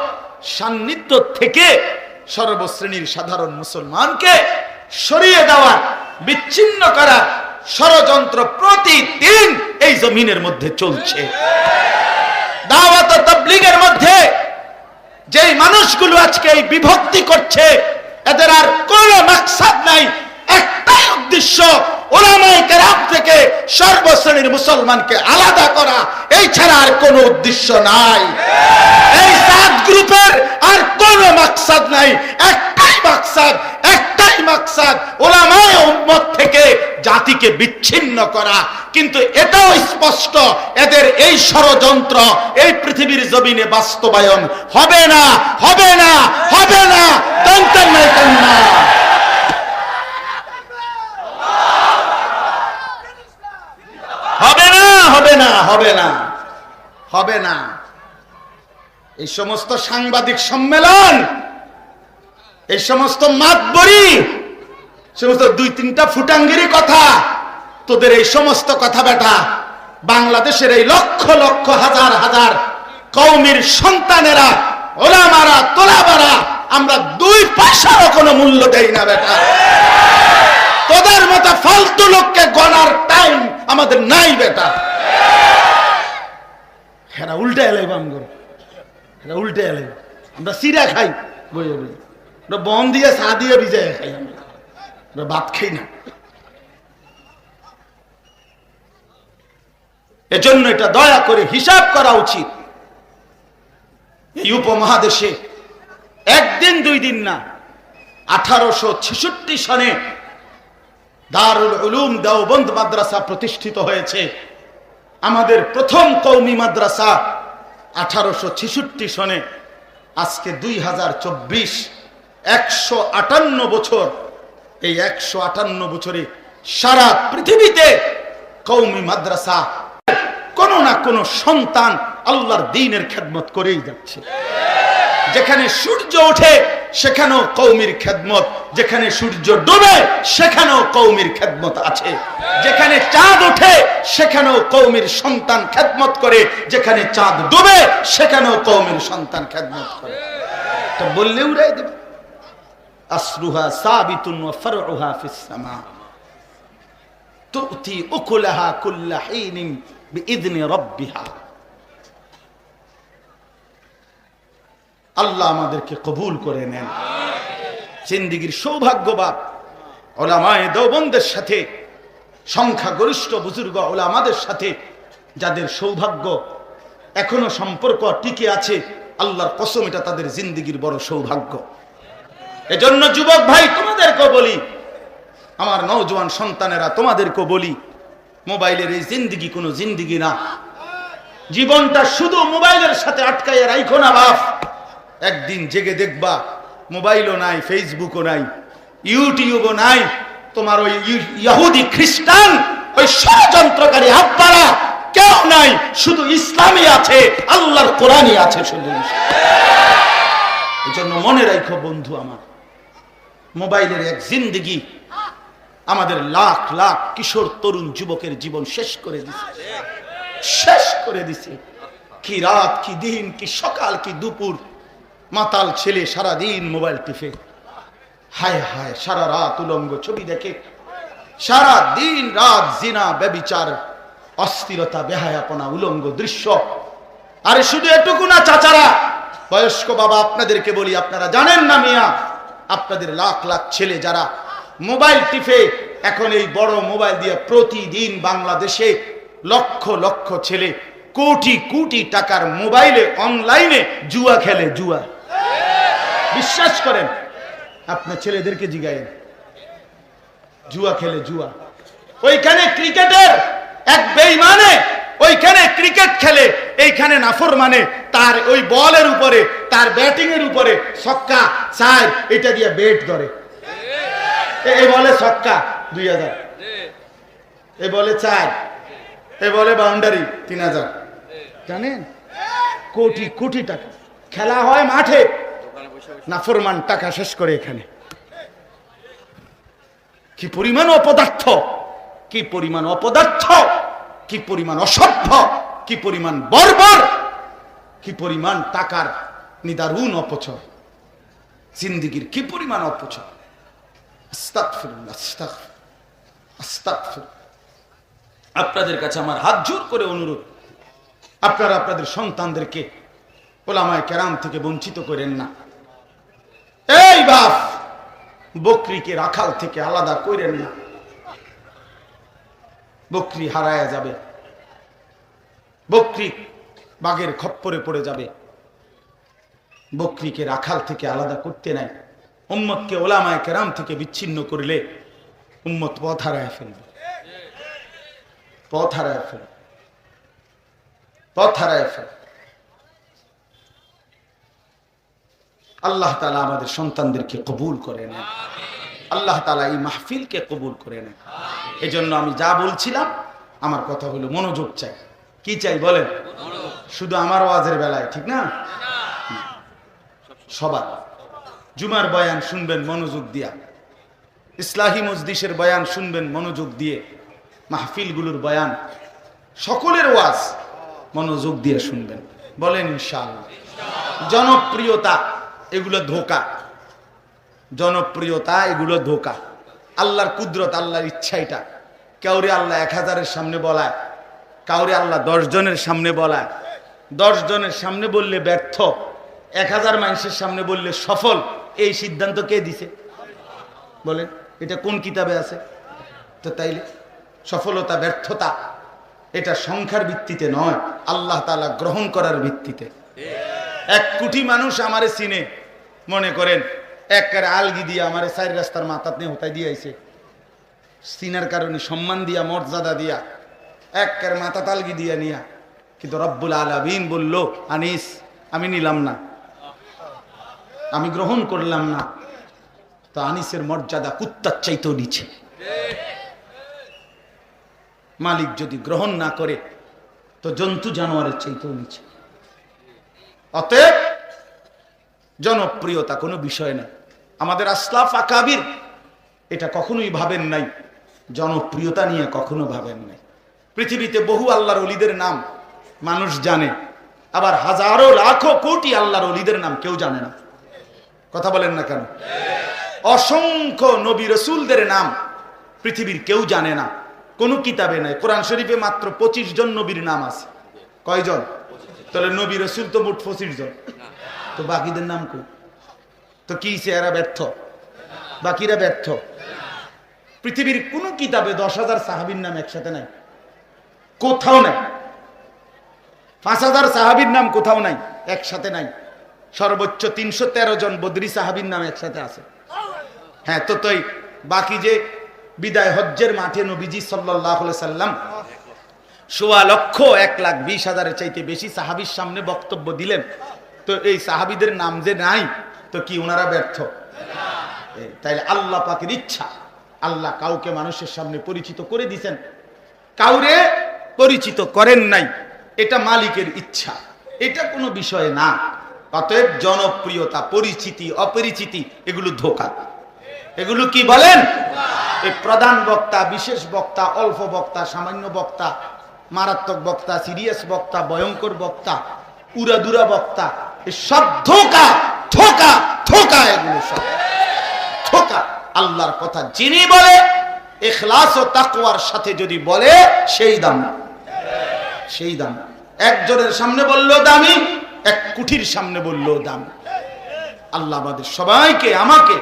সান্নিধ্য থেকে সর্বশ্রেণীর সাধারণ মুসলমানকে সরিয়ে দেওয়া, বিচ্ছিন্ন করা ষড়যন্ত্র প্রতিদিন এই জমিনের মধ্যে চলছে। দাওয়াত ও তাবলীগের মধ্যে যেই মানুষগুলো আজকে এই বিভক্তি করছে, এদের আর কোনো মাকসাদ নাই উদ্দেশ্য উলামায়ে কেরাম থেকে সর্বশ্রেণীর মুসলমানকে আলাদা করা, এই ছাড়া আর কোনো উদ্দেশ্য নাই। এই সাত গ্রুপের আর কোনো মাকসাদ নাই, একটাই মাকসাদ, একটাই মাকসাদ উলামায়ে উম্মত থেকে জাতিকে বিচ্ছিন্ন করা। কিন্তু এটাও স্পষ্ট, এদের এই ষড়যন্ত্র এই পৃথিবীর জমিনে বাস্তবায়ন হবে না, হবে না, হবে না। টানতেন না, টান না। হবে না, হবে না, হবে না, হবে না। এই সমস্ত সাংবাদিক সম্মেলন, এই সমস্ত মাতবরি, সমস্ত দুই তিনটা ফুটাঙ্গিরি কথা, তোদের এই সমস্ত কথা বেটা বাংলাদেশের এই লক্ষ লক্ষ হাজার হাজার কওমের সন্তানেরা, ওলামারা, তোলাবারা, আমরা 2 পয়সারও কোনো মূল্য দেই না বেটা। তোদের মতো ফালতু লোককে গণার টাইম আমাদের নাই বেটা। হ্যাঁ, উল্টে এলাই বামগর, হ্যাঁ উল্টে এলাই। আমরা সিরা খাই বইয়ে বই, আমরা বন দিয়ে চা দিয়ে ভিজে খাই, আমরা ভাত খাই না। এজন্য এটা দয়া করে হিসাব করা উচিত। এই উপমহাদেশে একদিন 2 দিন না, 1866 সনে দারুল উলুম দেওবন্দ মাদ্রাসা প্রতিষ্ঠিত হয়েছে। আমাদের প্রথম কওমি মাদ্রাসা 1866 সনে। আজকে 2024, 158 বছর। এই 158 বছরে সারা পৃথিবীতে কওমি মাদ্রাসা কোন না কোন সন্তান আল্লাহর দ্বীনের খেদমত করেই যাচ্ছে। যেখানে সূর্য ওঠে সেখানেও কওমির খেদমত, যেখানে সূর্য ডুবে সেখানেও কওমির খেদমত আছে, যেখানে চাঁদ ওঠে সেখানেও কওমির সন্তান খেদমত করে, যেখানে চাঁদ ডুবে সেখানেও কওমির সন্তান খেদমত করে। তো বললে উড়াই দেবে। আসরুহা সাবিতুন ওয়া ফারউহা ফিস সামা তুতি উকুলাহা কুল্লা হিনিন বিইذن রাব্বিহা। আল্লাহ আমাদেরকে কবুল করে নেন। জিন্দেগীর সৌভাগ্যবান উলামায়ে দেওবন্দের সাথে, সংখ্যাগরিষ্ঠ বুজুর্গ উলামাদের সাথে যাদের সৌভাগ্য এখনো সম্পর্ক টিকে আছে, আল্লাহর কসম এটা তাদের জিন্দেগীর বড় সৌভাগ্য। এজন্য যুবক ভাই তোমাদেরকে বলি, আমার নওজোয়ান সন্তানেরা তোমাদেরকে বলি, মোবাইলের এই জিন্দেগি কোনো জিন্দেগি না। জীবনটা শুধু মোবাইলের সাথে আটকাইয়া রাখো না বাপ। একদিন জেগে দেখবা মোবাইলও নাই, ফেসবুকও নাই, ইউটিউবও নাই, তোমার ওই ইহুদি খ্রিস্টান ওই ষড়যন্ত্রকারী আব্বারা কেউ নাই, শুধু ইসলামই আছে, আল্লাহর কোরআনই আছে শুধু। এই জন্য মনে রাখো বন্ধু আমার, মোবাইলের এক জিন্দেগি আমাদের লাখ লাখ কিশোর তরুণ যুবকের জীবন শেষ করে দিছে, শেষ করে দিছে। কি রাত, কি দিন, কি সকাল, কি দুপুর, মাতাল ছেলে সারাদিন মোবাইল টিপে, হায় হায় সারা রাত উলঙ্গ ছবি দেখে, সারা দিন রাত জিনা, ব্যভিচার, অস্থিরতা, বেহায়াপনা, উলঙ্গ দৃশ্য। আরে শুধু এটুকু না চাচারা, বয়স্ক বাবা আপনাদেরকে বলি, আপনারা জানেন না মিয়া, আপনাদের লাখ লাখ ছেলে যারা মোবাইল টিপে, এখন এই বড় মোবাইল দিয়ে প্রতিদিন বাংলাদেশে লক্ষ লক্ষ ছেলে কোটি কোটি টাকার মোবাইলে অনলাইনে জুয়া খেলে। জুয়া, বিশ্বাস করেন, আপনার ছেলেদেরকে জিগায়েন, জুয়া খেলে, জুয়া। ওইখানে ক্রিকেটের এক বেঈমানে ওইখানে ক্রিকেট খেলে, এইখানে নাফরমানে তার ওই বলের উপরে, তার ব্যাটিং এর উপরে ছক্কা চার, এটা দিয়ে বেট ধরে। এই বলে ছক্কা 2000, এই বলে 4, এই বলে বাউন্ডারি 3000। জানেন, কোটি কোটি টাকা খেলা হয় মাঠে, নাফরমান টাকা শেষ করে এখানে। কি পরিমাণ অপদার্থ, কি পরিমাণ অপদার্থ, কি পরিমাণ অসভ্য, কি পরিমাণ বর্বর, কি পরিমাণ টাকার নিদারুণ অপচয়, জিন্দেগীর কি পরিমাণ অপচয়। আস্তাগফিরুল্লাহ, আস্তাগফিরুল্লাহ। আপনাদের কাছে আমার হাত জোর করে অনুরোধ, আপনারা আপনাদের সন্তানদেরকে উলামায়ে কেরাম থেকে বঞ্চিত করেন না। এই বাপ, বকরিকে রাখাল থেকে আলাদা করেন না। বকরি হারায়া যাবে, বকরি বাঘের খপ্পরে পড়ে যাবে। বকরিকে রাখাল থেকে আলাদা করতে নাই, উম্মতকে ওলামায়ে কেরাম থেকে বিচ্ছিন্ন করলে উম্মত পথ হারায় ফেলবে, পথ হারায় ফেলবে, পথ হারায় ফেলবে। আল্লাহ তাআলা আমাদের সন্তানদেরকে কবুল করে নেন, আল্লাহ তাআলা এই মাহফিলকে কবুল করে নেন। এজন্য আমি যা বলছিলাম, আমার কথা হলো মনোযোগ চাই। কি চাই বলেন? শুধু আমার ওয়াজের বেলায়, ঠিক না? সবার জুমার বয়ান শুনবেন মনোযোগ দিয়া, ইসলাহি মজলিসের বয়ান শুনবেন মনোযোগ দিয়ে, মাহফিলগুলোর বয়ান সকলের ওয়াজ মনোযোগ দিয়ে শুনবেন। বলেন ইনশাআল্লাহ। জনপ্রিয়তা এগুলো ধোঁকা, জনপ্রিয়তা এগুলো ধোঁকা। আল্লাহর কুদরত, আল্লাহর ইচ্ছা এটা। কাউরে আল্লাহ 1000-এর সামনে বলায়, কাউরে আল্লাহ 10 জনের সামনে বলায়। 10 জনের সামনে বললে ব্যর্থ, 1000 মানুষের সামনে বললে সফল। এই সিদ্ধান্ত কে দিছে বলেন? এটা কোন কিতাবে আছে? তো তাইলে সফলতা ব্যর্থতা এটা সংখ্যার ভিত্তিতে নয়, আল্লাহ তাআলা গ্রহণ করার ভিত্তিতে। 1 কোটি মানুষ আমারে চিনে, মনে করেন একবারে আলগি দিয়ে আমারে 4 রাস্তার মাথাত নিয়ে হতাই দিয়ে আইছে, সিনার কারণে সম্মান দিয়া, মর্যাদা দিয়া, একবারে মাথা তালগি দিয়া নিয়া। কিন্তু রব্বুল আলামিন বলল, আনিস আমি নিলাম না, আমি গ্রহণ করলাম না। তো আনিসের মর্যাদা কুত্তার চাইতেও নিচে। মালিক যদি গ্রহণ না করে তো জন্তু জানোয়ারের চাইতেও নিচে। অতএব জনপ্রিয়তা কোনো বিষয় না। আমাদের আসলাফ আকাবির এটা কখনোই ভাবেন নাই, জনপ্রিয়তা নিয়ে কখনো ভাবেন নাই। পৃথিবীতে বহু আল্লাহর ওলিদের নাম মানুষ জানে, আবার হাজারো লাখো কোটি আল্লাহর ওলিদের নাম কেউ জানে না। কথা বলেন না কেন? অসংখ্য নবী রাসূলদের নাম পৃথিবীর কেউ জানে না, কোনো কিতাবে নাই। কোরআন শরীফে মাত্র 25 জন নবীর নাম আছে। কয়জন? তাহলে নবী রাসূল তো মোট 25 জন, তো বাকিদের নাম কই? তো কি এরা ব্যর্থ? বাকিরা ব্যর্থ? পৃথিবীর কোন কিতাবে 10,000 সাহাবীর নাম একসাথে নাই, কোথাও নাই। 5,000 সাহাবীর নাম কোথাও নাই, একসাথে নাই। সর্বোচ্চ 313 জন বদরি সাহাবীর নাম একসাথে আছে। হ্যাঁ, তো তাই বাকি যে বিদায় হজ্জের মাঠে নবীজি সাল্লাল্লাহু আলাইহি সাল্লাম 1,20,000 চাইতে বেশি সাহাবীর সামনে বক্তব্য দিলেন, তো এই সাহাবীদের নাম যে নাই, তো কি ওনারা ব্যর্থ? তাইলে আল্লাহ পাকের ইচ্ছা, আল্লাহ কাউকে মানুষের সামনে পরিচিত করে দিয়েছেন, কাউরে পরিচিত করেন নাই, এটা মালিকের ইচ্ছা, এটা কোনো বিষয় না। অতএব জনপ্রিয়তা, পরিচিতি, অপরিচিতি এগুলো ধোঁকা। এগুলো কি বলেন? এই প্রধান বক্তা, বিশেষ বক্তা, অল্প বক্তা, সামান্য বক্তা, মারাত্মক বক্তা, সিরিয়াস বক্তা, ভয়ঙ্কর বক্তা, উড়াদুরা বক্তা, এই সব ধোঁকা, ধোঁকা, ধোঁকা। এগুলো সব ধোঁকা। আল্লাহর কথা যিনি বলে ইখলাস ও তাকওয়ার সাথে যদি বলে, সেই দাম, সেই দাম। একজনের সামনে বললো দামি, 1 কোটির সামনে বললো দাম। আল্লাহ আমাদের সবাইকে, আমাকে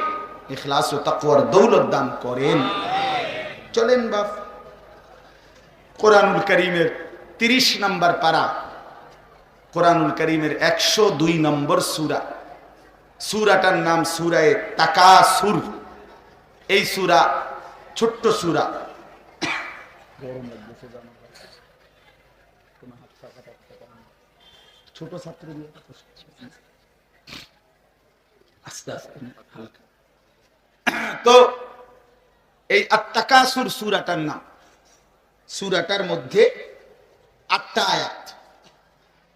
ইখলাস ও তাকওয়ার দৌলত দান করেন। চলেন বাপ, কোরআনুল কারীমের 30 নম্বর পারা, কোরআনুল কারীমের 102 নম্বর সূরা। সূরাটার নাম সূরায়ে তাকাসুর। এই সূরা ছোট্ট সূরা। ছোট ছাত্র দিয়ে আস্তে আস্তে হালকা। তো এই আত-তাকাসুর সূরাটার নাম। সূরাটার মধ্যে 8টা আয়াত,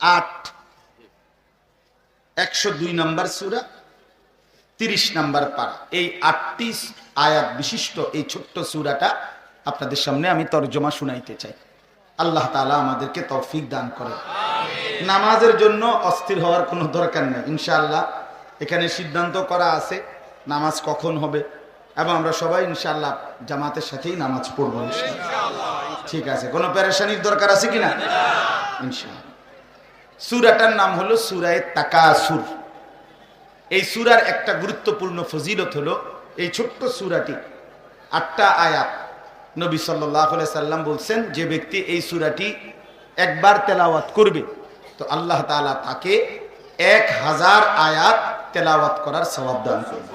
8, 102 নম্বর সূরা, 30 নম্বর পারা। এই 8টি আয়াত বিশিষ্ট এই ছোট্ট সূরাটা আপনাদের সামনে আমি তরজমা শুনাইতে চাই। আল্লাহ তাআলা আমাদেরকে তৌফিক দান করেন। নামাজের জন্য অস্থির হওয়ার কোনো দরকার নেই। ইনশাআল্লাহ এখানে সিদ্ধান্ত করা আছে নামাজ কখন হবে, এবং আমরা সবাই ইনশাআল্লাহ জামাতের সাথেই নামাজ পড়বো ইনশাআল্লাহ। ঠিক আছে? কোনো পেরেশানির দরকার আছে কিনা? ইনশাআল্লাহ। সূরাটার নাম হলো সূরায়ে তাকাসুর। এই সূরার একটা গুরুত্বপূর্ণ ফজিলত হলো, এই ছোট্ট সূরাটি 8টা আয়াত, নবী সাল্লাল্লাহু আলাইহি সাল্লাম বলছেন, যে ব্যক্তি এই সূরাটি একবার তেলাওয়াত করবে তো আল্লাহ তাআলা তাকে 1000 আয়াত তেলাওয়াত করার সওয়াব দান করবে।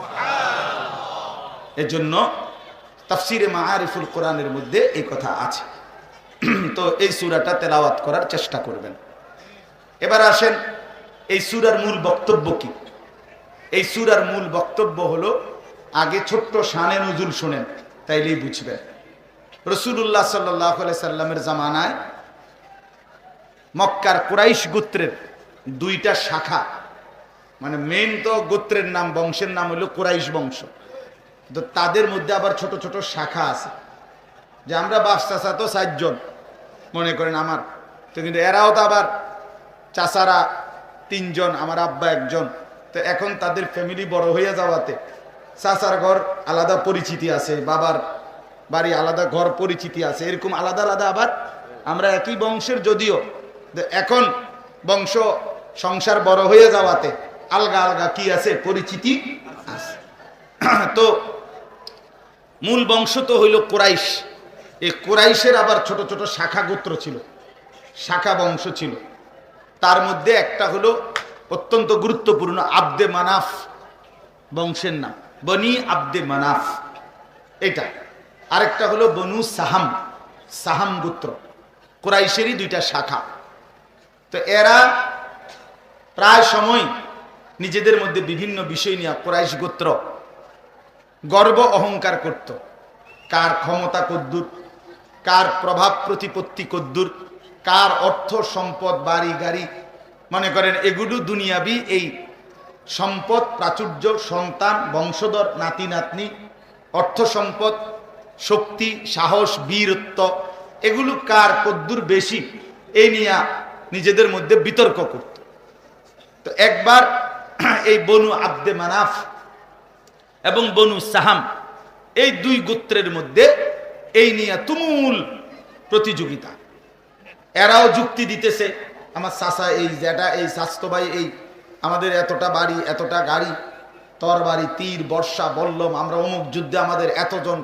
এজন্য তাফসিরে মাআরিফুল কোরআনের মধ্যে এই কথা আছে। তো এই সূরাটা তেলাওয়াত করার চেষ্টা করবেন। এবার আসেন এই সূরার মূল বক্তব্য কি। এই সূরার মূল বক্তব্য হলো, আগে ছোট্ট শানে নুজুল শুনেন তাইলেই বুঝবেন। রাসূলুল্লাহ সাল্লাল্লাহু আলাইহি সাল্লামের জামানায় মক্কার কুরাইশ গোত্রের 2টা শাখা, মানে মেইন তো গোত্রের নাম, বংশের নাম হলো কুরাইশ বংশ, তো তাদের মধ্যে আবার ছোট ছোট শাখা আছে। যে আমরা বাপ চাচা তো 4 জন মনে করেন আমার, তো কিন্তু এরাও তো আবার চাচারা 3 জন, আমার আব্বা 1 জন। তো এখন তাদের ফ্যামিলি বড় হয়ে যাওয়াতে চাচার ঘর আলাদা পরিচিতি আছে, বাবার বাড়ি আলাদা ঘর পরিচিতি আছে, এরকম আলাদা আলাদা। আবার আমরা একই বংশের, যদিও এখন বংশ সংসার বড় হয়ে যাওয়াতে আলগা আলগা কি আছে, পরিচিতি আছে। তো মূল বংশ তো হইল কুরাইশ। এই কুরাইশের আবার ছোট ছোট শাখা গোত্র ছিল, শাখা বংশ ছিল। তার মধ্যে একটা হলো অত্যন্ত গুরুত্বপূর্ণ, আব্দে মানাফ বংশের নাম, বনি আব্দে মানাফ এটা। আরেকটা হলো বনু সাহাম, সাহাম গোত্র, কুরাইশেরই 2টা শাখা। তো এরা প্রায় সময় নিজেদের মধ্যে বিভিন্ন বিষয় নিয়ে কুরাইশ গোত্র গর্ব অহংকার করত। কার ক্ষমতা কদ্দুর, কার প্রভাব প্রতিপত্তি কদ্দুর, কার অর্থ সম্পদ বাড়ি গাড়ি, মনে করেন এগুলো দুনিয়াবি এই সম্পদ, প্রাচুর্য, সন্তান, বংশধর, নাতি নাতনি, অর্থ সম্পদ, শক্তি, সাহস, বীরত্ব, এগুলো কার কদ্দুর বেশি, এই নিয়ে নিজেদের মধ্যে বিতর্ক করত। তো একবার এই বনু আব্দে মানাফ এবং বনু সাহাম, এই 2 গোত্রের মধ্যে এই নিয়ে তুমুল প্রতিযোগিতা। এরাও যুক্তি দিতেছে, আমার চাচা এই, যেটা এই স্বাস্থ্য ভাই, এই আমাদের এতটা বাড়ি, এতটা গাড়ি, তরবারি, তীর, বর্ষা, বল্লম, আমরা অমুক যুদ্ধে আমাদের এতজন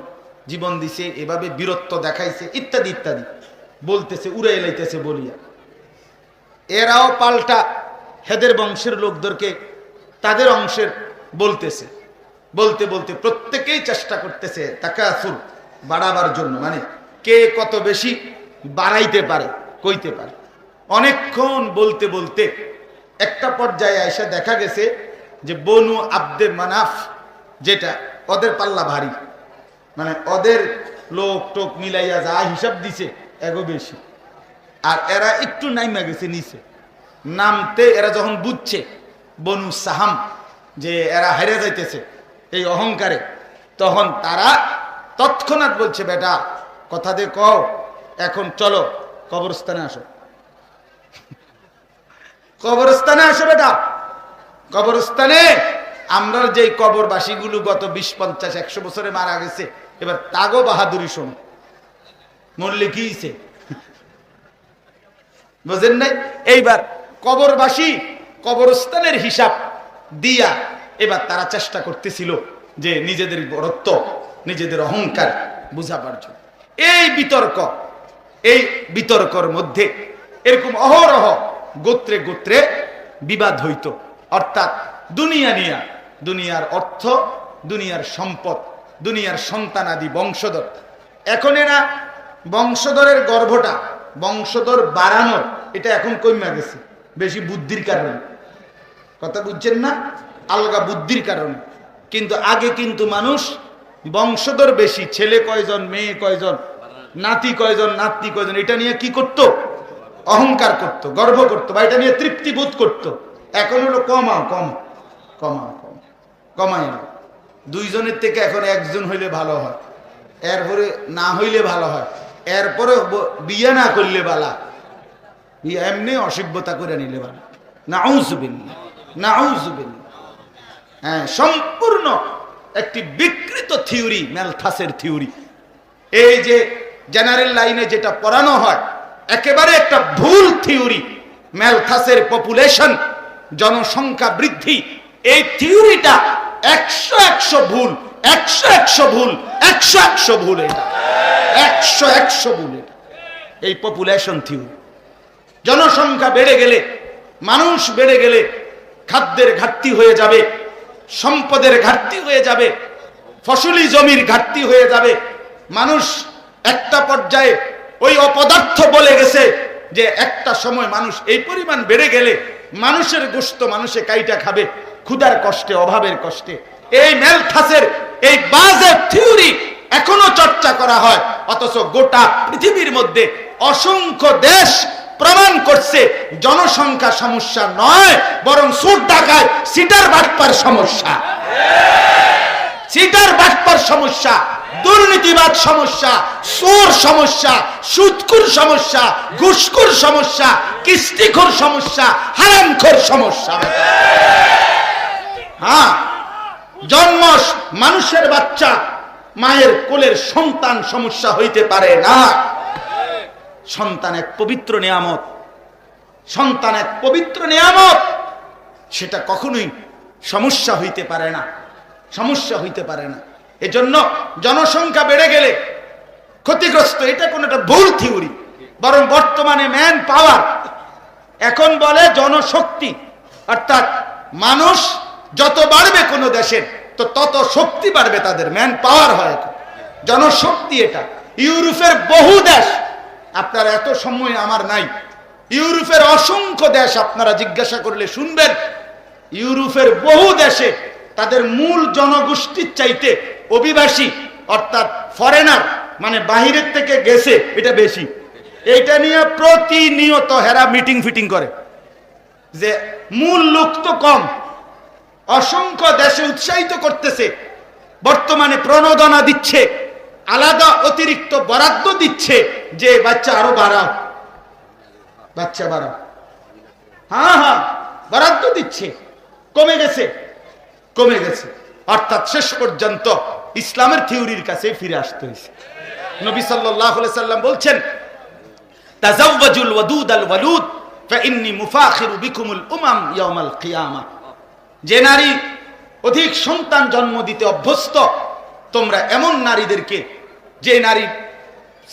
জীবন দিছে, এভাবে বীরত্ব দেখাইছে, ইত্যাদি ইত্যাদি বলতেছে, উড়ে এলাইতেছে বলিয়া। এরাও পাল্টা হেদের বংশের লোকদেরকে তাদের অংশের বলতেছে। বলতে বলতে প্রত্যেকেই চেষ্টা করতেছে তাকাসুর বাড়াবার জন্য, মানে কে কত বেশি বাড়াইতে পারে, কইতে পারে। অনেকক্ষণ বলতে বলতে একটা পর্যায়ে এসে দেখা গেছে যে বনু আব্দে মানাফ, যেটা ওদের পাল্লা ভারী, মানে ওদের লোক টোক মিলাইয়া যা হিসাব দিছে এগো বেশি, আর এরা একটু নাইমা গেছে নিচে। নামতে এরা যখন বুঝছে বনু সাহাম যে এরা হেরে যাইতেছে এই অহংকারে, তখন তারা তৎক্ষণাৎ বলছে, বেটা কথা দিয়ে কও, এখন চলো কবরস্থানে আসো, কবরস্থানে আসো বেটা, কবরস্থানে আমরা যে কবরবাসীগুলো গত 20, 50, 100 বছরে মারা গেছে, এবার তাগো বাহাদুরি শোনো, মরলে কি হইছে বুঝেন নাই। এইবার কবরবাসী কবরস্থানের হিসাব দিয়া এবার তারা চেষ্টা করতেছিল যে নিজেদের বড়ত্ব, নিজেদের অহংকার বুঝাবার জন্য। এই বিতর্কর মধ্যে এরকম অহরহ গোত্রে গোত্রে বিবাদ হইত, অর্থাৎ দুনিয়া নিয়া, দুনিয়ার অর্থ, দুনিয়ার সম্পদ, দুনিয়ার সন্তানাদি, বংশধর। এখন এরা বংশধরের গর্ভটা, বংশধর বাড়ানোর, এটা এখন কমে গেছে বেশি বুদ্ধির কারণে, কথা বুঝছেন না, আলগা বুদ্ধির কারণে। কিন্তু আগে কিন্তু মানুষ বংশধর বেশি, ছেলে কয়জন, মেয়ে কয়জন, নাতি কয়জন, নাতনি কয়জন, এটা নিয়ে কি করত, অহংকার করত, গর্ব করত, বা এটা নিয়ে তৃপ্তি বোধ করত। এখন হলো কমাও, কমাই, 2 জনের থেকে এখন 1 জন হইলে ভালো হয়, এরপরে না হইলে ভালো হয়, এরপরে বিয়ে না করলে বালা, বিয়ে এমনি অসভ্যতা করে নিলে বালা। নাউযুবিল্লাহ, নাউযুবিল্লাহ। হ্যাঁ, সম্পূর্ণ একটি বিকৃত থিওরি, ম্যালথাসের থিওরি। এই যে জেনারেল লাইনে যেটা পড়ানো হয়, একেবারে একটা ভুল থিওরি। ম্যালথাসের পপুলেশন, জনসংখ্যা বৃদ্ধি, এই থিওরিটা 100 ভুল, 100 ভুল, 100 ভুল এটা। 100 বুলেট। এই পপুলেশন থিওরি। জনসংখ্যা বেড়ে গেলে, মানুষ বেড়ে গেলে খাদ্যের ঘাটতি হয়ে যাবে, সম্পদের ঘাটতি হয়ে যাবে, ফসলি জমির ঘাটতি হয়ে যাবে। মানুষ একটা পর্যায়ে ওই অপদার্থ বলে গেছে যে একটা সময় মানুষ এই পরিমাণ বেড়ে গেলে মানুষের গোশত মানুষে কাইটা খাবে ক্ষুধার কষ্টে, অভাবের কষ্টে। এই ম্যালথাসের এই বাজে থিওরি এখনো চর্চা করা হয়, অথচ গোটা পৃথিবীর মধ্যে অসংখ্য দেশ প্রমাণ করছে জনসংখ্যা সমস্যা নয়, বরং সুদ ডাকায় সিটার বাটপার সমস্যা। সিটার বাটপার সমস্যা, দুর্নীতিবাদ সমস্যা, চোর সমস্যা, সুদখোর সমস্যা, ঘুষখোর সমস্যা, কিস্তিখোর সমস্যা, হারামখোর সমস্যা। হ্যাঁ, জন্ম মানুষের বাচ্চা, মায়ের কোলের সন্তান সমস্যা হইতে পারে না। সন্তান এক পবিত্র নিয়ামত, সন্তান এক পবিত্র নিয়ামত, সেটা কখনোই সমস্যা হইতে পারে না, সমস্যা হইতে পারে না। এজন্য জনসংখ্যা বেড়ে গেলে ক্ষতিগ্রস্ত, এটা কোন একটা ভুল থিওরি। বরং বর্তমানে ম্যান পাওয়ার, এখন বলে জনশক্তি, অর্থাৎ মানুষ যত বাড়বে কোন দেশের তো তত শক্তি বাড়বে তাদের, ম্যান পাওয়ার হয় জনশক্তি। এটা ইউরোপের বহু দেশ, আপনারা এত সময় আমার নাই, ইউরোপের অসংখ্য দেশ আপনারা জিজ্ঞাসা করলে শুনবেন, ইউরোপের বহু দেশে তাদের মূল জনগোষ্ঠীর চাইতে অভিবাসী অর্থাৎ ফরেনার, মানে বাহিরের থেকে গেছে, এটা বেশি। এটা নিয়ে প্রতিনিয়ত হেরা মিটিং ফিটিং করে যে মূল লোক তো কম, অসংখ্য দেশে উৎসাহিত করতেছে, বর্তমানে প্রণোদনা দিচ্ছে, আলাদা অতিরিক্ত বরাদ্দ দিচ্ছে যে বাচ্চা আরো বাড়াও, বাচ্চা বাড়াও। হ্যাঁ হ্যাঁ, বরাদ্দ দিচ্ছে। কমে গেছে, কমে গেছে, অর্থাৎ শেষ পর্যন্ত ইসলামের থিওরির কাছে ফিরে আসতে হয়েছে। নবী সাল্লাল্লাহু আলাইহি সাল্লাম বলছেন, তাজাওয়াজুল ওয়াদুদ আল ওয়ালুদ ফাইন্নী মুফাখিরু বিকুমুল উমাম ইয়াউমাল কিয়ামা। যে নারী অধিক সন্তান জন্ম দিতে অভ্যস্ত, তোমরা এমন নারীদেরকে, যে নারী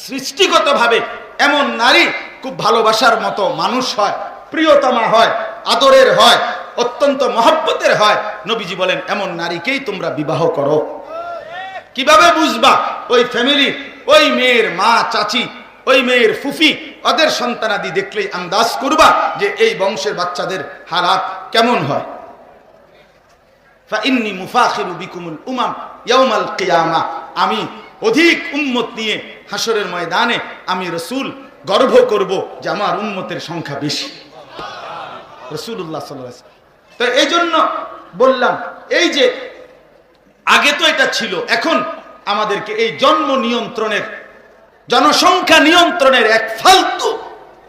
সৃষ্টিগতভাবে এমন নারী খুব ভালোবাসার মতো মানুষ হয়, প্রিয়তমা হয়, আদরের হয়, অত্যন্ত মহব্বতের হয়, নবীজি বলেন এমন নারীকেই তোমরা বিবাহ করো। কিভাবে বুঝবা? ওই ফ্যামিলি, ওই মেয়ের মা, চাচি, ওই মেয়ের ফুফি, ওদের সন্তানাদি দেখলেই আন্দাজ করবা যে এই বংশের বাচ্চাদের হালাত কেমন হয়। ফাইন্নী মুফাখিরু বিকুমুল উমাম ইয়াউমাল কিয়ামা, আমি অধিক উম্মত নিয়ে হাসরের ময়দানে আমি রাসূল গর্ব করব যে আমার উম্মতের সংখ্যা বেশি। রাসূলুল্লাহ সাল্লাল্লাহু আলাইহি ওয়াসাল্লাম। তো এই জন্য বললাম, এই যে আগে তো এটা ছিল, এখন আমাদেরকে এই জন্ম নিয়ন্ত্রণের, জনসংখ্যা নিয়ন্ত্রণের এক ফালতু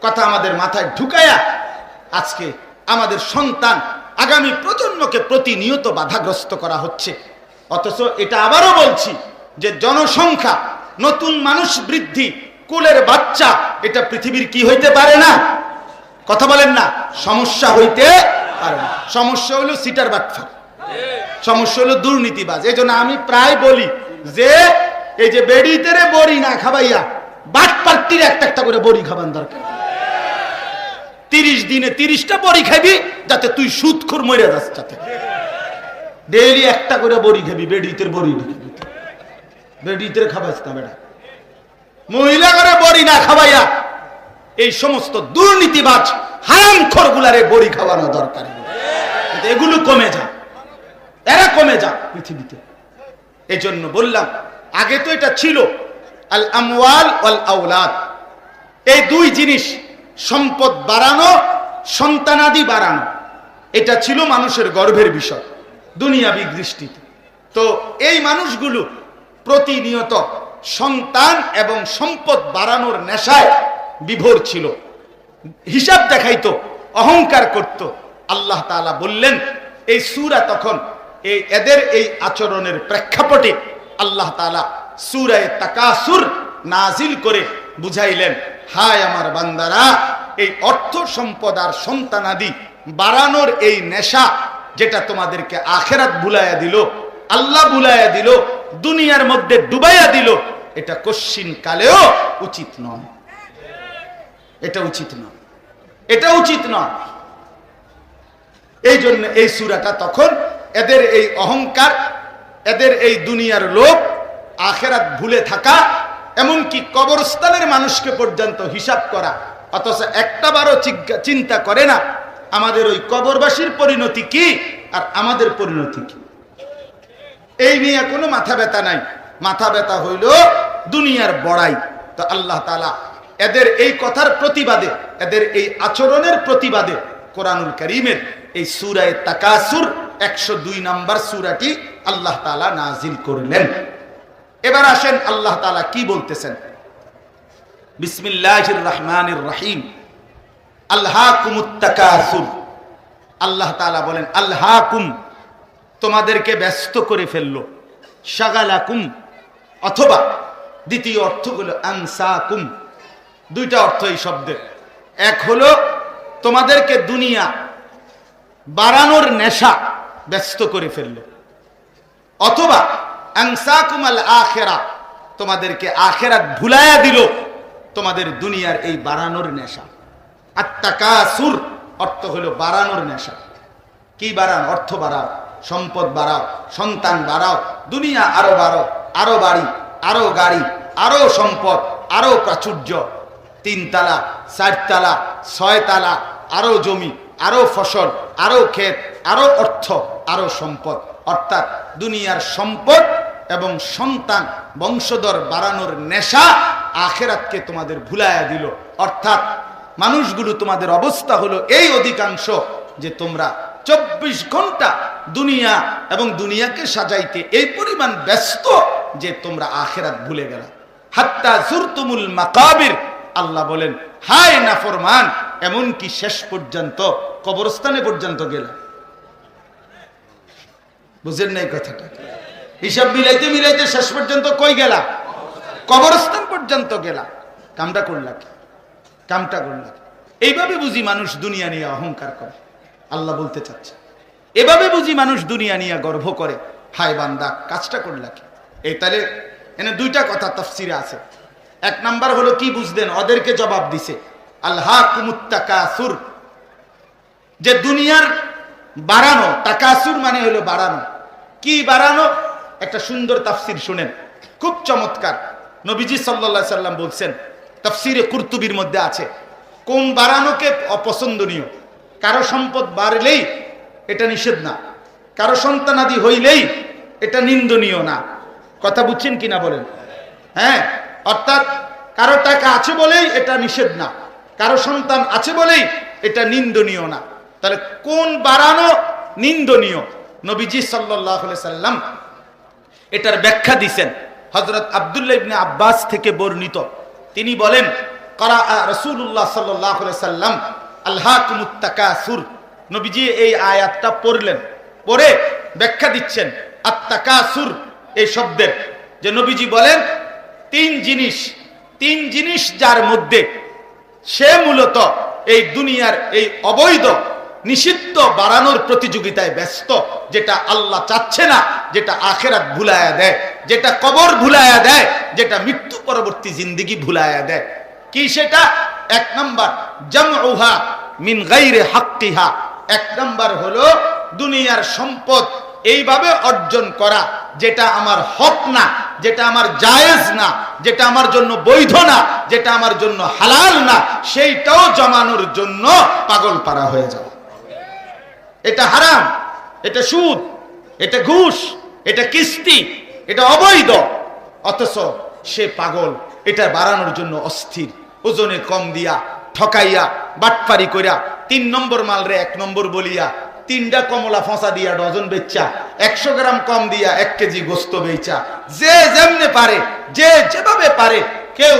কথা আমাদের মাথায় ঢুকায়া আজকে আমাদের সন্তান, আগামী প্রজন্মকে প্রতিনিয়ত বাধাগ্রস্ত করা হচ্ছে। অথচ এটা আবারও বলছি যে জনসংখ্যা, নতুন মানুষ বৃদ্ধি, কোলের বাচ্চা, এটা পৃথিবীর কি হইতে পারে না? কথা বলেন না, সমস্যা হইতে পারে না। সমস্যা হলো সিটার বাটফার, সমস্যা হলো দুর্নীতিবাজ। এই জন্য আমি প্রায় বলি যে এই যে বেড়িতে বড়ি না খাবাইয়া বাটপার্টির একটা একটা করে বড়ি খাবার দরকার। 30 দিনে 30টা বড়ি খাবি যাতে তুই সুদখোর মরে যাস, যাতে ডেইলি একটা করে বড়ি খাবি, বেড়িতে বড়ি খাবি, বেড়িতে খাবাস না বেড়া, মহিলা করে বড়ি না খাবাইয়া এই সমস্ত দুর্নীতিবাজ হারামখোর গুলারে বড়ি খাওয়ানো দরকার। এগুলো কমে যা, এরা কমে যা পৃথিবীতে। এই জন্য বললাম, আগে তো এটা ছিল আল আমওয়াল ওয়াল আওলাদ, এই দুই জিনিস, সম্পদ বাড়ানো, সন্তানাদি বাড়ানো, এটা ছিল মানুষের গর্বের বিষয় দুনিয়াবি দৃষ্টিতে। তো এই মানুষগুলো প্রতিনিয়ত সন্তান এবং সম্পদ বাড়ানোর নেশায় বিভোর ছিল, হিসাব দেখাইতো, অহংকার করত। আল্লাহ তাআলা বললেন, এই সূরা তখন এদের এই আচরণের প্রেক্ষাপটে আল্লাহ তাআলা সূরা তাকাসুর নাজিল করে বুঝাইলেন, হায় আমার বান্দারা, এই অর্থ সম্পদ আর সন্তানাদি বাড়ানোর এই নেশা, যেটা তোমাদেরকে আখিরাত ভুলাইয়া দিল, আল্লাহ ভুলাইয়া দিল, দুনিয়ার মধ্যে ডুবাইয়া দিল, এটা কশ্চিন কালেও উচিত নয়। এটা উচিত নয়, এটা উচিত নয়। এই জন্য এই সূরাটা তখন এদের এই অহংকার, এদের এই দুনিয়ার লোভ, আখিরাত ভুলে থাকা, এমনকি কবরস্থানের মানুষকে পর্যন্ত হিসাব করা, অথচ একটাবারও চিন্তা করে না আমাদের ওই কবরবাসীর পরিণতি কি আর আমাদের পরিণতি কি। এই নিয়ে কোনো মাথা ব্যথা নাই। মাথা ব্যথা হইল দুনিয়ার বড়াই। তো আল্লাহ তাআলা এদের এই কথার প্রতিবাদে, এদের এই আচরণের প্রতিবাদে কোরআনুল কারীমের এই সূরা তাকাসুর 102 নম্বর সূরাটি আল্লাহ তাআলা নাজিল করলেন। এবার আসেন আল্লাহ তাআলা কি বলতেছেন। বিসমিল্লাহির রহমানির রহিম। আলহাকুমুত তাকাসুর। আল্লাহ তাআলা বলেন আলহাকুম, তোমাদেরকে ব্যস্ত করে ফেললো। শাগালাকুম, অথবা দ্বিতীয় অর্থ হলো আনসাকুম। দুইটা অর্থ এই শব্দের। এক হলো তোমাদেরকে দুনিয়া বাড়ানোর নেশা ব্যস্ত করে ফেললো, অথবা আনসাকুম আল আখিরা, তোমাদেরকে আখিরাত ভুলায়া দিল তোমাদের দুনিয়ার এই বাড়ানোর নেশা। আত-তাকাসুর অর্থ হলো বাড়ানোর নেশা। কি বাড়ান? অর্থ বাড়াও, সম্পদ বাড়াও, সন্তান বাড়াও, দুনিয়া আরো বাড়াও, আরো বাড়ি, আরো গাড়ি, আরো সম্পদ, আরো প্রাচুর্য, 3 তালা, 4 তালা, 6 তালা, আরো জমি, আরো ফসল, আরো ক্ষেত, আরো অর্থ, আরো সম্পদ। অর্থাৎ দুনিয়ার সম্পদ এবং সন্তান বংশধর বাড়ানোর নেশা আখিরাতকে তোমাদের ভুলাইয়া দিল। অর্থাৎ মানুষগুলো, তোমাদের অবস্থা হলো এই অধিকাংশ যে তোমরা 24 ঘন্টা দুনিয়া এবং দুনিয়াকে সাজাইতে এই পরিমাণ ব্যস্ত যে তোমরা আখিরাত ভুলে গেলা। হাত্তা জুরতুমুল মাকাবির, আল্লাহ বলেন হায় নাফরমান, এমন কি শেষ পর্যন্ত কবরস্থানে পর্যন্ত গেলা। বুঝেন নাই কথাটা? হিসাব মিলাইতে মিলাইতে শেষ পর্যন্ত কই গেলা? কবরস্থান পর্যন্ত গেলা। কামটা করলা কি? কামটা করলা কি? এইভাবে বুঝি মানুষ দুনিয়া নিয়ে অহংকার করে। আল্লাহ বলতে চাচ্ছে এভাবে বুঝি মানুষ দুনিয়া নিয়ে গর্ব করে। হায় বান্দা, কাজটা করলা কি? এই তাহলে এনে দুইটা কথা তাফসিরে আছে। এক নাম্বার হলো কি বুঝলেন? ওদেরকে জবাব দিছে আলহাকুমুত তাকাসুর, যে দুনিয়ার বাড়ানো। তাকাসুর মানে হলো বাড়ানো। কি বাড়ানো? একটা সুন্দর তাফসির শুনেন, খুব চমৎকার। নবীজি সাল্লাল্লাহু আলাইহি সাল্লাম বলছেন, তাফসিরে কুরতুবির মধ্যে আছে, কোন বাড়ানোকে অপছন্দনীয়। কারো সম্পদ বাড়লেই এটা নিষেধ না, কারো সন্তানাদি হইলেই এটা নিন্দনীয় না। কথা বুঝছেন কিনা বলেন? হ্যাঁ, অর্থাৎ কারো টাকা আছে বলেই এটা নিষেধ না, কারো সন্তান আছে বলেই এটা নিন্দনীয় না। তাহলে কোন বাড়ানো নিন্দনীয়? নবীজি সাল্লাল্লাহু আলাইহি সাল্লাম এটার ব্যাখ্যা দিয়েছেন। হযরত আব্দুল্লাহ ইবনে আব্বাস থেকে বর্ণিত, তিনি বলেন ক্বারা রাসূলুল্লাহ সাল্লাল্লাহু আলাইহি সাল্লাম আলহাকুমুত তাকাসুর। নবীজি এই আয়াতটা পড়লেন, পড়ে ব্যাখ্যা দিচ্ছেন আত-তাকাসুর এই শব্দের, যে নবীজি বলেন তিন জিনিস যার মধ্যে সে মূলত এই দুনিয়ার এই অবৈধ নিষিদ্ধ বাড়ানোর প্রতিযোগিতায় ব্যস্ত, যেটা আল্লাহ চাচ্ছে না, যেটা আখিরাত ভুলায়া দেয়, যেটা কবর ভুলায়া দেয়, যেটা মৃত্যু পরবর্তী জিন্দেগি ভুলায়া দেয়। কি সেটা? এক নাম্বার জামউহা মিন গায়রি হাক্কিহা। এক নাম্বার হলো দুনিয়ার সম্পদ এইভাবে অর্জন করা যেটা আমার হক না, যেটা আমার জায়েজ না, যেটা আমার জন্য বৈধ না, যেটা আমার জন্য হালাল না, সেইটাও জমানোর জন্য পাগল পারা হয়ে যাওয়া। এটা হারাম, এটা সুদ, এটা ঘুষ, এটা কিস্তি, এটা অবৈধ, অথচ সে পাগল এটা বাড়ানোর জন্য অস্থির। ওজনে কম দিয়া, ঠকাইয়া, বাটপারি কইরা 3 নম্বর মাল রে 1 নম্বর বলিয়া, 3টা কমলা ফসা দিয়া ডজন বেচা, 100 গ্রাম কম দিয়া 1 কেজি গোস্ত বেচা, যে যেমনে পারে, যে যেভাবে পারে, কেউ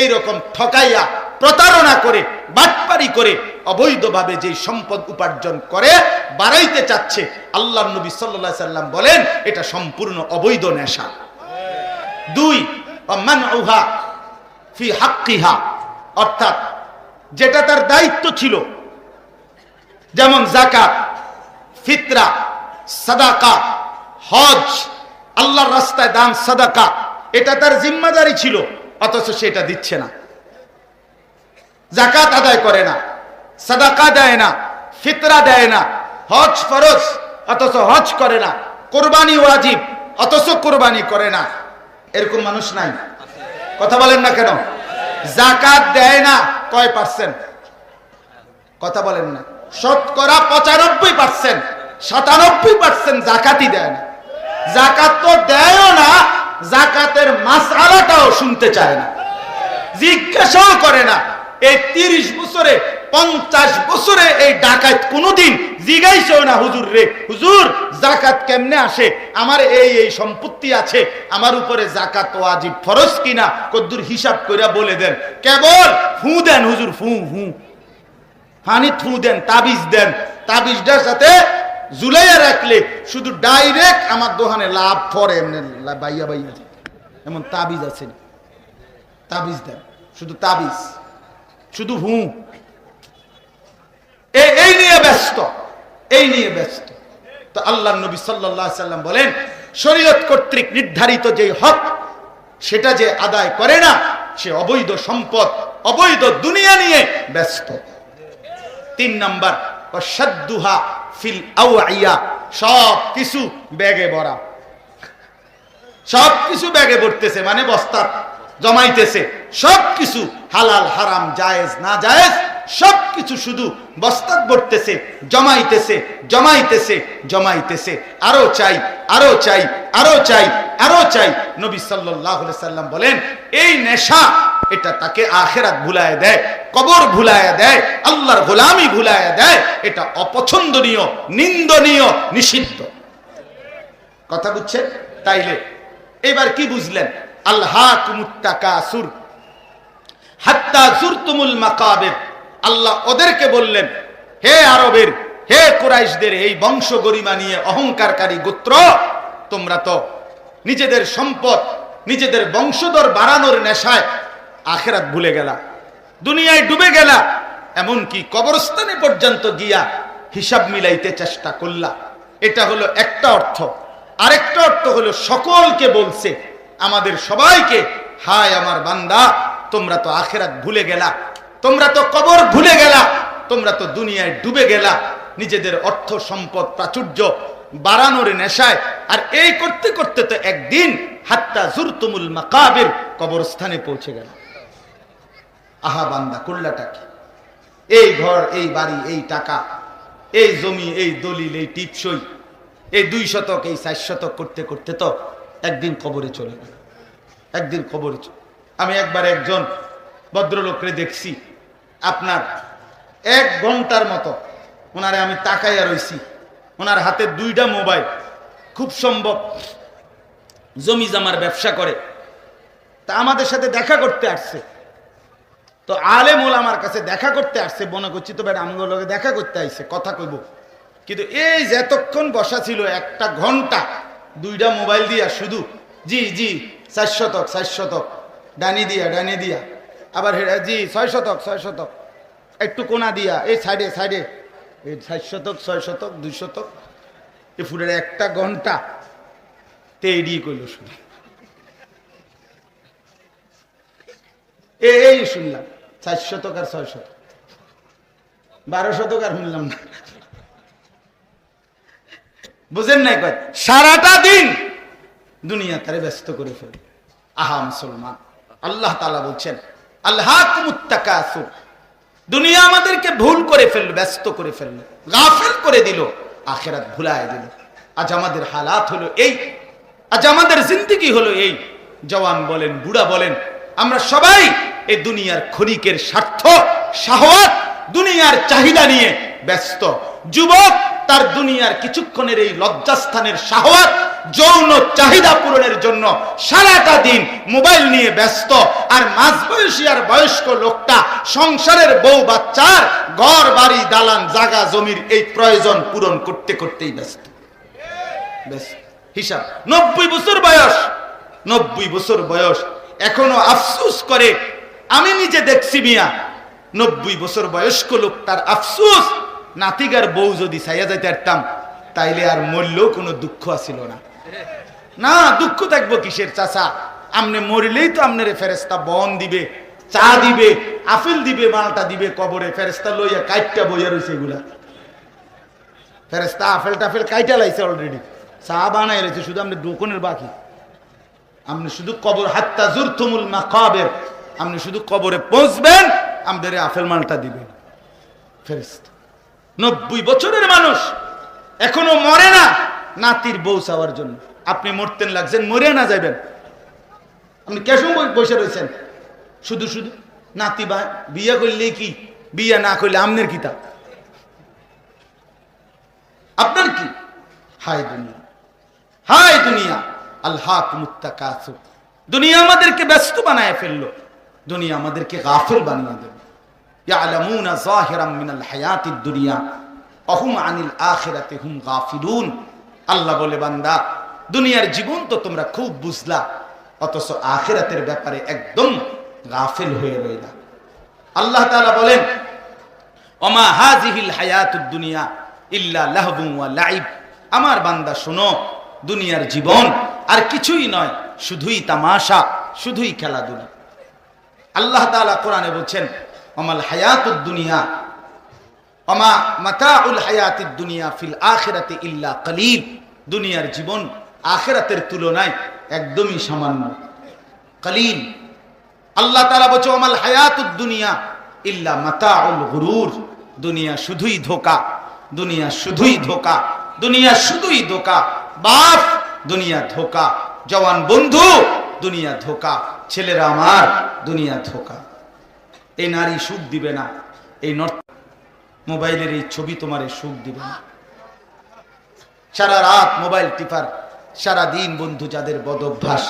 এইরকম ঠকাইয়া, প্রতারণা করে, বাটপারি করে অবৈধভাবে যে সম্পদ উপার্জন করে বাড়াইতে চাচ্ছে, আল্লাহর নবী সাল্লাল্লাহু আলাইহি সাল্লাম বলেন এটা সম্পূর্ণ অবৈধ নেশা। 2 মানউহা ফি হাক্কিহা, অর্থাৎ যেটা তার দায়িত্ব ছিল, যেমন যাকাত, ফিতরা, সাদাকা, হজ, আল্লাহর রাস্তায় দান সাদাকা, এটা তার জিম্মাদারি ছিল, অথচ সেটা দিচ্ছে না। যাকাত আদায় করে না, সাদাকা দেয় না, ফিতরা দেয় না, হজ ফরজ অথচ হজ করে না, কোরবানি ওয়াজিব অথচ কোরবানি করে না। এরকম মানুষ নাই? কথা বলেন না কেন? যাকাত দেয় না কয় পার্সেন্ট? কথা বলেন না। শতকরা 95%, 97% যাকাতই দেয় না। যাকাত তো দেয়ও না, যাকাতের মাসআলাটাও শুনতে চায় না, জিজ্ঞাসাও করে না। এই 30 বছরে 50 বছরে এই ডাকাত কোনোদিন জিজ্ঞাসাও না, হুজুর রে হুজুর যাকাত কেমনে আসে, আমার এই সম্পত্তি আছে, আমার উপরে যাকাত ওয়াজিব ফরজ কিনা কদ্দুর হিসাব কইরা বলে দেন। কেবল ফু দেন হুজুর, ফু ফু হানি থু দেন, তাবিজ দেন, তাবিজটার সাথে ঝুলাইয়া রাখলে শুধু ডাইরেক্ট আমার দোকানে লাভ পড়ে, এমনি বাইয়া বাইয়া এমন তাবিজ আছে, তাবিজ দেন, শুধু তাবিজ, শুধু হু, এই নিয়ে ব্যস্ত, এই নিয়ে ব্যস্ত। তো আল্লাহর নবী সাল্লাল্লাহু আলাইহি সাল্লাম বলেন, শরীয়ত কর্তৃক নির্ধারিত যে হক সেটা যে আদায় করে না, সে অবৈধ সম্পদ, অবৈধ দুনিয়া নিয়ে ব্যস্ত। 3 নাম্বার, ওয়াশাদ্দুহা ফিল আওয়াইয়া, সব কিছু ব্যাগে ভরা, সব কিছু ব্যাগে ভরতেছে, মানে বস্তা জমাইতেছে, সব কিছু হালাল হারাম জায়েজ না জায়েজ সব কিছু শুধু বস্তা ভরতেছে, জমাইতেছে জমাইতেছে জমাইতেছে, আরো চাই আরো চাই আরো চাই আরো চাই। নবী সাল্লাল্লাহু আলাইহি সাল্লাম বলেন, এই নেশা এটা তাকে আখিরাত ভুলায় দেয়, কবর ভুলায় দেয়, আল্লাহর গোলামি ভুলায় দেয়। এটা অপছন্দনীয়, নিন্দনীয়, নিষিদ্ধ। কথা বুঝছেন? তাইলে এবার কি বুঝলেন? আলহাকুমুত তাকাসুর হাত্তা যুরতুমুল মাকাবির। আল্লাহ ওদেরকে বললেন, হে আরবের, হে কুরাইশদের এই বংশ গরিমা নিয়ে অহংকারকারী গোত্র, তোমরা তো নিজেদের সম্পদ, নিজেদের বংশধর বাড়ানোর নেশায় আখিরাত ভুলে গেলা, দুনিয়ায় ডুবে গেলা, এমনকি কবরস্থানে পর্যন্ত গিয়া হিসাব মিলাইতে চেষ্টা করলা। এটা হলো একটা অর্থ। আরেকটা অর্থ হলো সকলকে বলছে, আমাদের সবাইকে, হায় আমার বান্দা, তোমরা তো আখিরাত ভুলে গেলা, তোমরা তো কবর ভুলে গেলা, তোমরা তো দুনিয়ায় ডুবে গেলা নিজেদের অর্থ সম্পদ প্রাচুর্য বাড়ানোর নেশায়। আর এই করতে করতে তো একদিন হাত্তা যুরতুমুল মাকাবির, কবরস্থানে পৌঁছে গেল। আহা বান্দা, করলাটা কি? এই ঘর, এই বাড়ি, এই টাকা, এই জমি, এই দলিল, এই টিপসই, এই 2 শতক, এই 4 শতক করতে করতে তো একদিন কবরে চলে গেল, একদিন কবরে চলে। আমি একবার একজন ভদ্রলোককে দেখছি, আপনার 1 ঘন্টার মতো ওনারে আমি তাকাইয়া রইছি, ওনার হাতে 2টা মোবাইল, খুব সম্ভব জমি জামার ব্যবসা করে। তা আমাদের সাথে দেখা করতে আসছে, তো আলেম ওলামার কাছে দেখা করতে আসছে, মনে করছি তো বেটা আমগো লগে দেখা করতে আইছে, কথা কইব। কিন্তু এই যে এতক্ষণ বসা ছিল 1টা ঘন্টা, 2টা মোবাইল দিয়া শুধু জি জি 4 শতক 4 শতক, ডানি দিয়া ডানি দিয়া, আবার জি 6 শতক 6 শতক, একটু কোনা দিয়া, এই সাইডে সাইডে, এই 4 শতক 6 শতক 2 শতক, এই ফুলের 1টা ঘন্টা তে এড়িয়ে কইল শুধু। এই শুনলাম 4 শতক আর 6 শতক, 12 শতক আর শুনলাম না। বুঝেন নাই? কয় সারাটা দিন দুনিয়া তারে ব্যস্ত করে ফেলে। আহা মুসলমান, আল্লাহ তাআলা বলছেন, আলহাকুমুত তাকাসুর, দুনিয়া আমাদেরকে ভুল করে ফেললো, ব্যস্ত করে ফেললো, গাফিল করে দিল, আখিরাত ভুলায় দিল। আজ আমাদের হালাত হলো এই, আজ আমাদের জিন্দেগি হলো এই। জওয়ান বলেন, বুড়া বলেন, আমরা সবাই এই দুনিয়ার ক্ষণিকের স্বার্থ, শাহওয়াত, দুনিয়ার চাহিদা নিয়ে ব্যস্ত। যুবক তার দুনিয়ার কিছুক্ষণের এই লজ্জাস্থানের শাহওয়াত, যৌন চাহিদা পূরণের জন্য সারাটা দিন মোবাইল নিয়ে ব্যস্ত। আর মাঝবয়সী আর বয়স্ক লোকটা সংসারের বউ বাচ্চার ঘর বাড়ি দালান জায়গা জমির এই প্রয়োজন পূরণ করতে করতেই ব্যস্ত। হিসাব 90 বছর বয়স, 90 বছর বয়স, এখনো আফসোস করে। আমি নিজে দেখছি মিয়া, 90 বছর বয়স্ক লোকটার আফসোস, নাতিগার বউ যদি ছাইয়া যাইতে পারতাম তাইলে আর মরলেও কোনো দুঃখ আসিল না। না, দুঃখ থাকবো কিসের চাচা? আমনে মরিলেই তো আপনার ফেরেস্তা বন দিবে, চা দিবে, আপেল দিবে, মালটা দিবে কবরে। ফেরেস্তা লইয়া কাইটটা বইয়া রয়েছে এগুলা। ফেরেস্তা আপেল টাফেল কাইটা লাইছে অলরেডি, চা বানাই রয়েছে, শুধু আপনি দোকানের বাকি। আপনি শুধু কবর হাত্তা জুরতুমুল মাকাবির, আপনি শুধু কবরে পৌঁছবেন, আমাদের আপেল মালটা দিবেন ফেরেস্তা। 90 বছরের মানুষ এখনো মরে না নাতির বউ চাওয়ার জন্য। আপনি মরতেন লাগছেন, মরে না যাবেন। আপনি কেসম বসে রয়েছেন শুধু শুধু। নাতি বা বিয়ে করলে কি, বিয়ে না করলে আমনের কি, তা আপনার কি? হায় দুনিয়া, হায় দুনিয়া, আল্লাহকুমুত তাকাসুর। দুনিয়া আমাদেরকে ব্যস্ত বানায় ফেললো, দুনিয়া আমাদেরকে গাফিল বানিয়ে দেবে। ইয়ালামুনা যাহিরাম মিনাল হায়াতিদ দুনিয়া ওয়া হুম আনিল আখিরাতি হুম গাফিলুন। আল্লাহ বলে, বান্দা দুনিয়ার জীবন তো তোমরা খুব বুঝলা, অথচ আখিরাতের ব্যাপারে একদম গাফিল হয়ে রইলা। আল্লাহ তাআলা বলেন, ওমা হাযিহিল হায়াতুদ দুনিয়া ইল্লা লাহবুন ওয়া লাইব। আমার বান্দা শোনো, দুনিয়ার জীবন আর কিছুই নয়, শুধুই তামাশা, শুধুই খেলাধুলা। আল্লাহ তাআলা কোরআনে বলছেন, ওমাল হায়াতুদ দুনিয়া ওমা মাতাউল হায়াতিদ দুনিয়া ফিল আখিরাতি ইল্লা কলিল। দুনিয়ার জীবন আখিরাতের তুলনায় একদমই সামান্য, কলিল। আল্লাহ তাআলা বলছে, ওমাল হায়াতুদ দুনিয়া ইল্লা মাতাউল গুরুর। দুনিয়া শুধুই ধোঁকা, দুনিয়া শুধুই ধোঁকা, দুনিয়া শুধুই ধোঁকা। বাপ, দুনিয়া ধোঁকা। জওয়ান বন্ধু, দুনিয়া ধোঁকা। ছেলেরা আমার, দুনিয়া ধোঁকা। এই নারী সুখ দিবে না, এই মোবাইলের এই ছবি তোমার সুখ দিবে না। সারা রাত মোবাইল টিপার, সারা দিন বন্ধু যাদের বদভ্যাস,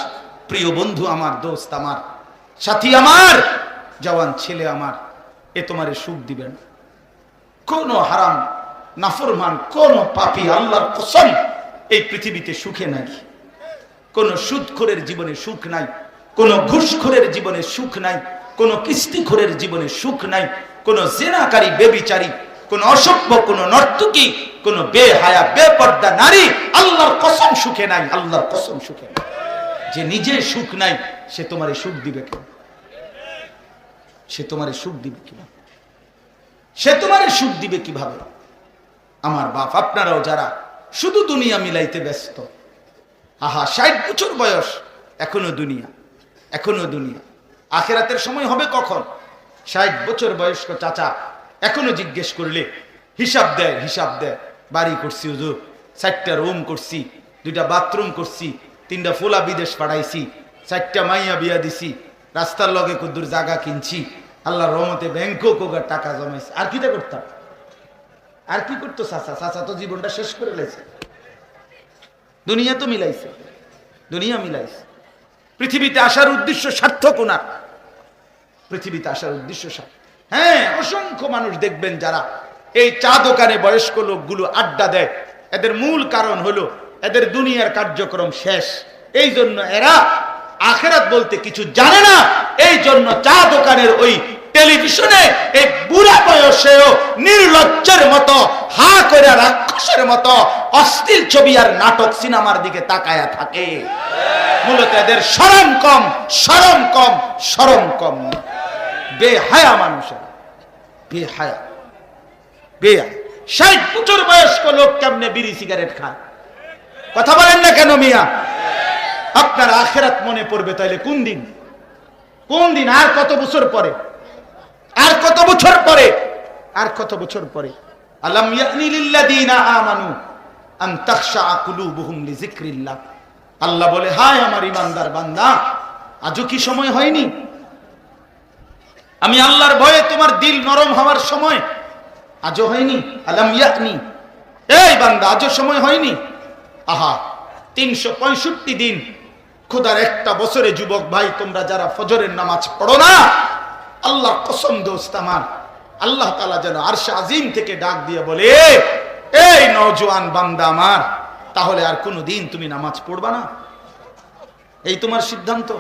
প্রিয় বন্ধু আমার, দোস্ত আমার, সাথী আমার, জওয়ান ছেলে আমার, এ তোমার সুখ দিবে না। কোন হারাম নাফরমান, কোন পাপী, আল্লাহর কসম, এই পৃথিবীতে সুখে নাই। কোন সুদখোরের জীবনে সুখ নাই, কোন ঘুষখোরের জীবনে সুখ নাই, কোন কিস্তিখোরের জীবনে সুখ নাই, কোন জিনাকারী, বেবিচারী, কোন অসভ্য, কোন নর্তকী, কোন বেহায়া বেপর্দা নারী আল্লাহর কসম সুখে নাই, আল্লাহর কসম সুখে নাই। যে নিজে সুখ নাই, সে তোমারে সুখ দিবে কেন? সে তোমারে সুখ দিবে কিভাবে? সে তোমারে সুখ দিবে কিভাবে? আমার বাপ, আপনারাও যারা শুধু দুনিয়া মিলাইতে ব্যস্ত, আহা 60 বছর বয়স, এখনো দুনিয়া, এখনো দুনিয়া। আখিরাতের সময় হবে কখন? 60 বছর বয়স্ক চাচা এখনো জিজ্ঞেস করলে হিসাব দেয়, হিসাব দেয়। বাড়ি করছি হুজুর, 4টা রুম করছি, 2টা বাথরুম করছি, 3টা ফুলা বিদেশ পাঠাইছি, 4টা মাইয়া বিয়া দিছি, রাস্তার লগে কুদ্দুর জায়গা কিনছি, আল্লাহর রহমতে ব্যাংকও কোগার টাকা জমাইছি। আর কিটা করতাম? আর কি করতো চাচা? চাচা তো জীবনটা শেষ করে লেছে। দুনিয়া তো মিলাইছে, দুনিয়া মিলাইছে। পৃথিবীতে আসার উদ্দেশ্য সার্থক ওনার, পৃথিবীতে আসার উদ্দেশ্য সার্থক। হ্যাঁ, অসংখ্য মানুষ দেখবেন যারা এই চা দোকানে বয়স্ক লোকগুলো আড্ডা দেয়, এদের মূল কারণ হলো এদের দুনিয়ার কার্যক্রম শেষ। এই জন্য এরা আখিরাত বলতে কিছু জানে না। এই জন্য চা দোকানের ওই টেলিভিশনে এই বুড়া বয়সেও নির্লজ্জের মতো, হা করে রাক্ষসের মতো অশ্লীল ছবি আর নাটক সিনেমার দিকে তাকায়া থাকে। মূলত এদের শরম কম, শরম কম, শরম কম। বেহায়া মানুষের, বেহায়া, বেহায়া। 60 বছর বয়স্ক লোক কেমনে বিড়ি সিগারেট খায়? কথা বলেন না কেন মিয়া? আপনার আখিরাত মনে পড়বে তাইলে কোন দিন? কোন দিন? আর কত বছর পরে? আর কত বছর পরে? আর কত বছর পরে? আলাম ইয়ানি লিল্লাযিনা আমানু আন তাখশা কুলুবুহুম লিযিকরিল্লাহ। আল্লাহ বলে, হায় আমার ইমানদার বান্দা, আজও কি সময় হয়নি? আমি আল্লাহর ভয়ে তোমার দিল নরম হওয়ার সময় আজও হয়নি? আলাম ইয়ানি, এই বান্দা, আজও সময় হয়নি? আহা, 365 দিন, খোদার একটা বছরে যুবক ভাই তোমরা যারা ফজরের নামাজ পড়ো না, আল্লাহর কসম দোস্ত আমার, আল্লাহ তাআলা যেন আরশে আজিম থেকে ডাক দিয়ে বলে, এই নওজোয়ান বান্দা আমার, তাহলে আর কোনো দিন তুমি নামাজ পড়বা না? এই তোমার সিদ্ধান্ত,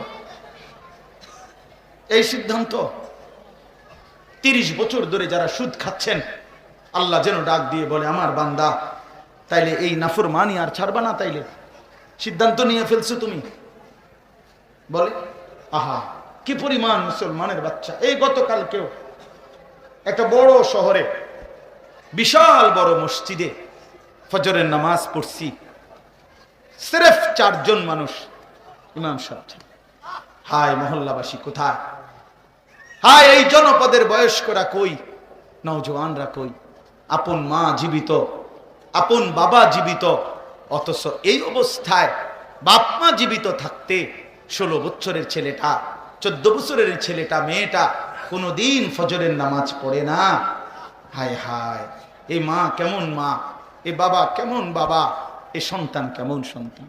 এই সিদ্ধান্ত। 30 বছর ধরে যারা সুদ খাচ্ছেন, আল্লাহ যেন ডাক দিয়ে বলে, আমার বান্দা, তাইলে এই নাফরমানি আর ছাড়বা না? তাইলে সিদ্ধান্ত নিয়ে ফেলছো তুমি, বলে আহা কি পরিমাণ মুসলমানের বাচ্চা। এই গতকালকেও একটা বড় শহরে বিশাল বড় মসজিদে ফজরের নামাজ পড়ছি, সিরেফ 4 জন মানুষ, ইমাম সাহেব। হায় মহল্লাবাসী কোথায়, হায় এই জনপদের বয়স্করা কই, নওজওয়ানরা কই, আপন মা জীবিত, আপন বাবা জীবিত, অথচ এই অবস্থায় বাপ মা জীবিত থাকতে 16 বছরের ছেলেটা, 14 বছরের ছেলেটা, মেয়েটা কোনোদিন ফজরের নামাজ পড়ে না। হায় হায়, এই মা কেমন মা, এ বাবা কেমন বাবা, এ সন্তান কেমন সন্তান।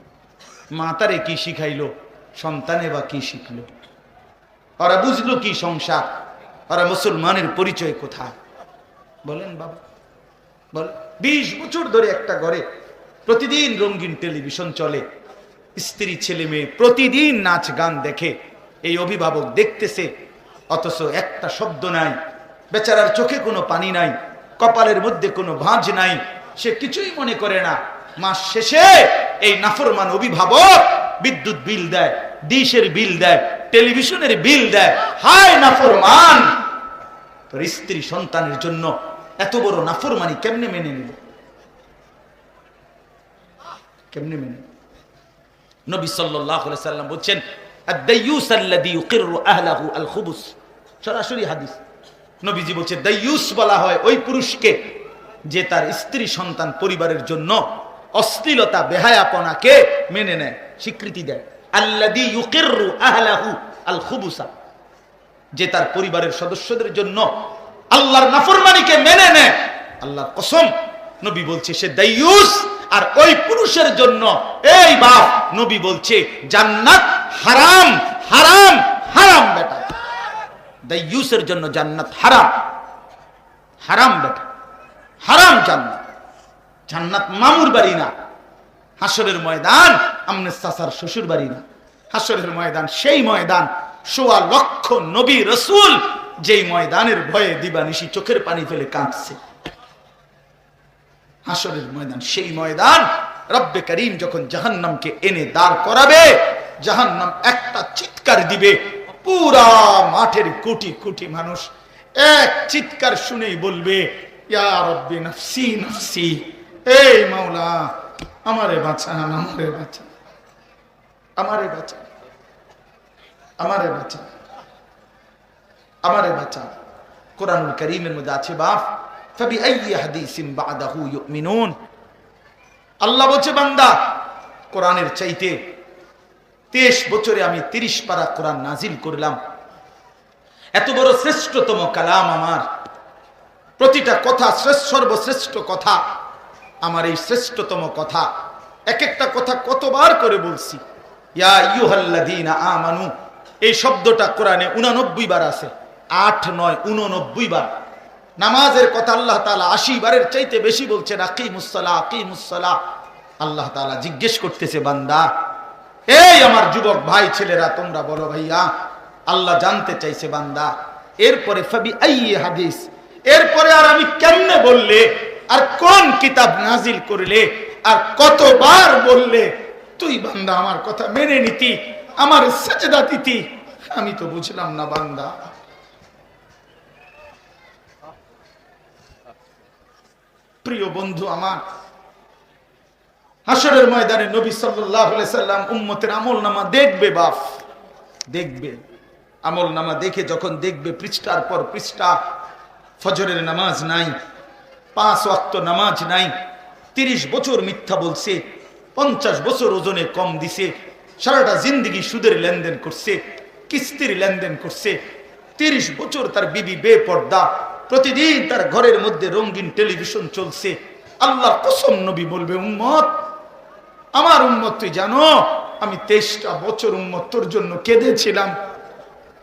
মা তারে কি শিখাইলো, সন্তানে বা কি শিখলো, ওরা বুঝলো কি সংসার, ওরা মুসলমানের পরিচয় কোথায় বলেন বাবা বল। 20 বছর ধরে একটা ঘরে প্রতিদিন রঙিন টেলিভিশন চলে, স্ত্রী ছেলে মেয়ে প্রতিদিন নাচ গান দেখে, এই অভিভাবক দেখতেছে, অথচ একটা শব্দ নাই, বেচারার চোখে কোনো পানি নাই, কপালের মধ্যে কোনো ভাঁজ নাই, সে কিছুই মনে করে না। মাস শেষে এই নাফরমান অভিভাবক বিদ্যুৎ বিল দেয়, ডিশের বিল দেয়, টেলিভিশনের বিল দেয়। হায় নাফরমান, তোর স্ত্রী সন্তানের জন্য এত বড় নাফরমানি কেমনে মেনে নিল, কেমনে মেনে? নবী সাল্লাল্লাহু আলাইহি সাল্লাম বলেন আদ-দায়্যুস আল্লাযী ইউকিররু আহলাহু আল-খুবুস, সরাসরি হাদিস। নবীজি বলেন দায়্যুস বলা হয় ওই পুরুষকে যে তার স্ত্রী সন্তান পরিবারের জন্য অশ্লীলতা বেহায়াপনাকে মেনে নেয়, স্বীকৃতি দেয়। আল্লাযী ইউকিররু আহলাহু আল-খুবুসা, যে তার পরিবারের সদস্যদের জন্য আল্লাহর নাফরমানিকে মেনে নেয়। আল্লাহর কসম, নবী বলছে সে দায়্যুস। আর ওই পুরুষের জন্য এই বাপ, নবী বলছে জান্নাত হারাম হারাম হারাম বেটা। দায়্যুসের জন্য জান্নাত হারাম, হারাম বেটা, হারাম জান্নাত। জান্নাত মামুর বাড়ি না, হাসরের ময়দান আমনে চাচার শ্বশুর বাড়ি না। হাসরের ময়দান সেই ময়দান 1.25 লক্ষ নবী রাসূল যেই ময়দানের ভয়ে দিবানিশি চোখের পানি ফেলে কাঁদছে। হাসরের ময়দান সেই ময়দান, রব্বে করিম যখন জাহান্নামকে এনে দাঁড় করাবে, জাহান্নাম একটা চিৎকার দিবে, পুরা মাঠের কোটি কোটি মানুষ এক চিৎকার শুনেই বলবে ইয়া রব্বি নফসি নফসি, এই মাওলা আমারে বাঁচান, আমারে বাঁচান, আমারে বাঁচান, আমারে বাঁচান, আমারে বাঁচান। কোরআনুল কারীমের মধ্যে আছে বাপ ফাবিআইয়ি হাদিসিন বা'দাহু ইউমিনুন। আল্লাহ বলছে বান্দা, কোরআনের চাইতে 23 বছরে আমি 30 পারা কোরআন নাজিল করলাম। এত বড় শ্রেষ্ঠতম কালাম আমার, প্রতিটা কথা সর্বশ্রেষ্ঠ কথা, আমার এই শ্রেষ্ঠতম কথা, এক একটা কথা কতবার করে বলছি। ইয়া আইয়ুহাল্লাযীনা আমানু, এই শব্দটা কোরআনে 89 বার আছে, 8, 9, 89 বার। নামাজের কথা আল্লাহ তাআলা 80 বারের চাইতে বেশি বলছেন, আকিমুস সালাহ আকিমুস সালাহ। আল্লাহ তাআলা জিজ্ঞেস করতেছে বান্দা, এই আমার যুবক ভাই ছেলেরা তোমরা বলো ভাইয়া, আল্লাহ জানতে চাইছে বান্দা এরপরে ফাবিআইয়ি হাদিস, এরপরে আর আমি কেমনে বললে, আর কোন কিতাব নাজিল করলে, আর কতবার বললে তুই বান্দা আমার কথা মেনে নিতি, আমার সেজদা দিতি। আমি তো বুঝলাম না বান্দা। প্রিয় বন্ধু আমার, হাসরের ময়দানে নবী সাল্লাল্লাহু আলাইহি সাল্লাম উম্মতের আমলনামা দেখবে বাপ, দেখবে আমলনামা। দেখে যখন দেখবে পৃষ্ঠার পর পৃষ্ঠা, ফজরের নামাজ নাই, 5 ওয়াক্ত নামাজ নাই, 30 বছর মিথ্যা বলছে, 50 বছর ওজনে কম দিছে, সারাটা জিন্দেগি সুদের লেনদেন করছে, কিস্তির লেনদেন করছে, 30 বছর তার বিবি বেপর্দা, প্রতিদিন তার ঘরের মধ্যে রঙিন টেলিভিশন চলছে। আল্লাহর কসম নবী বলবে উম্মত, আমার উম্মত তুই জানো আমি 23টা বছর উম্মত তোর জন্য কেঁদেছিলাম।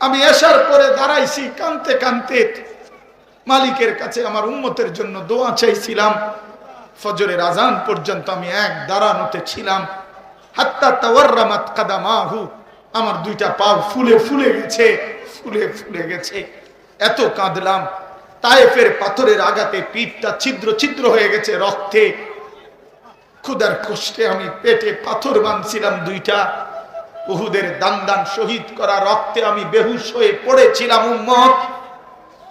আমি এশার পরে দাঁড়াইছি কাঁদতে কাঁদতে মালিকের কাছে আমার উম্মতের জন্য দোয়া চাইছিলাম। ফজরের আজান পর্যন্ত আমি এক দাঁড়ানোতে ছিলাম। হাত্তা তাওয়াররামাত কাদামাহু, আমার 2টা পা ফুলে ফুলে গেছে, ফুলে ফুলে গেছে, এত কাঁদলাম। তায়েফের পাথরের আঘাতে পিঠটা ছিদ্র ছিদ্র হয়ে গেছে রক্তে। ক্ষুধার কষ্টে আমি পেটে পাথর বাঁধছিলাম 2টা, উহুদের দান শহীদ করা রক্তে আমি বেহুশ হয়ে পড়েছিলাম উম্মত।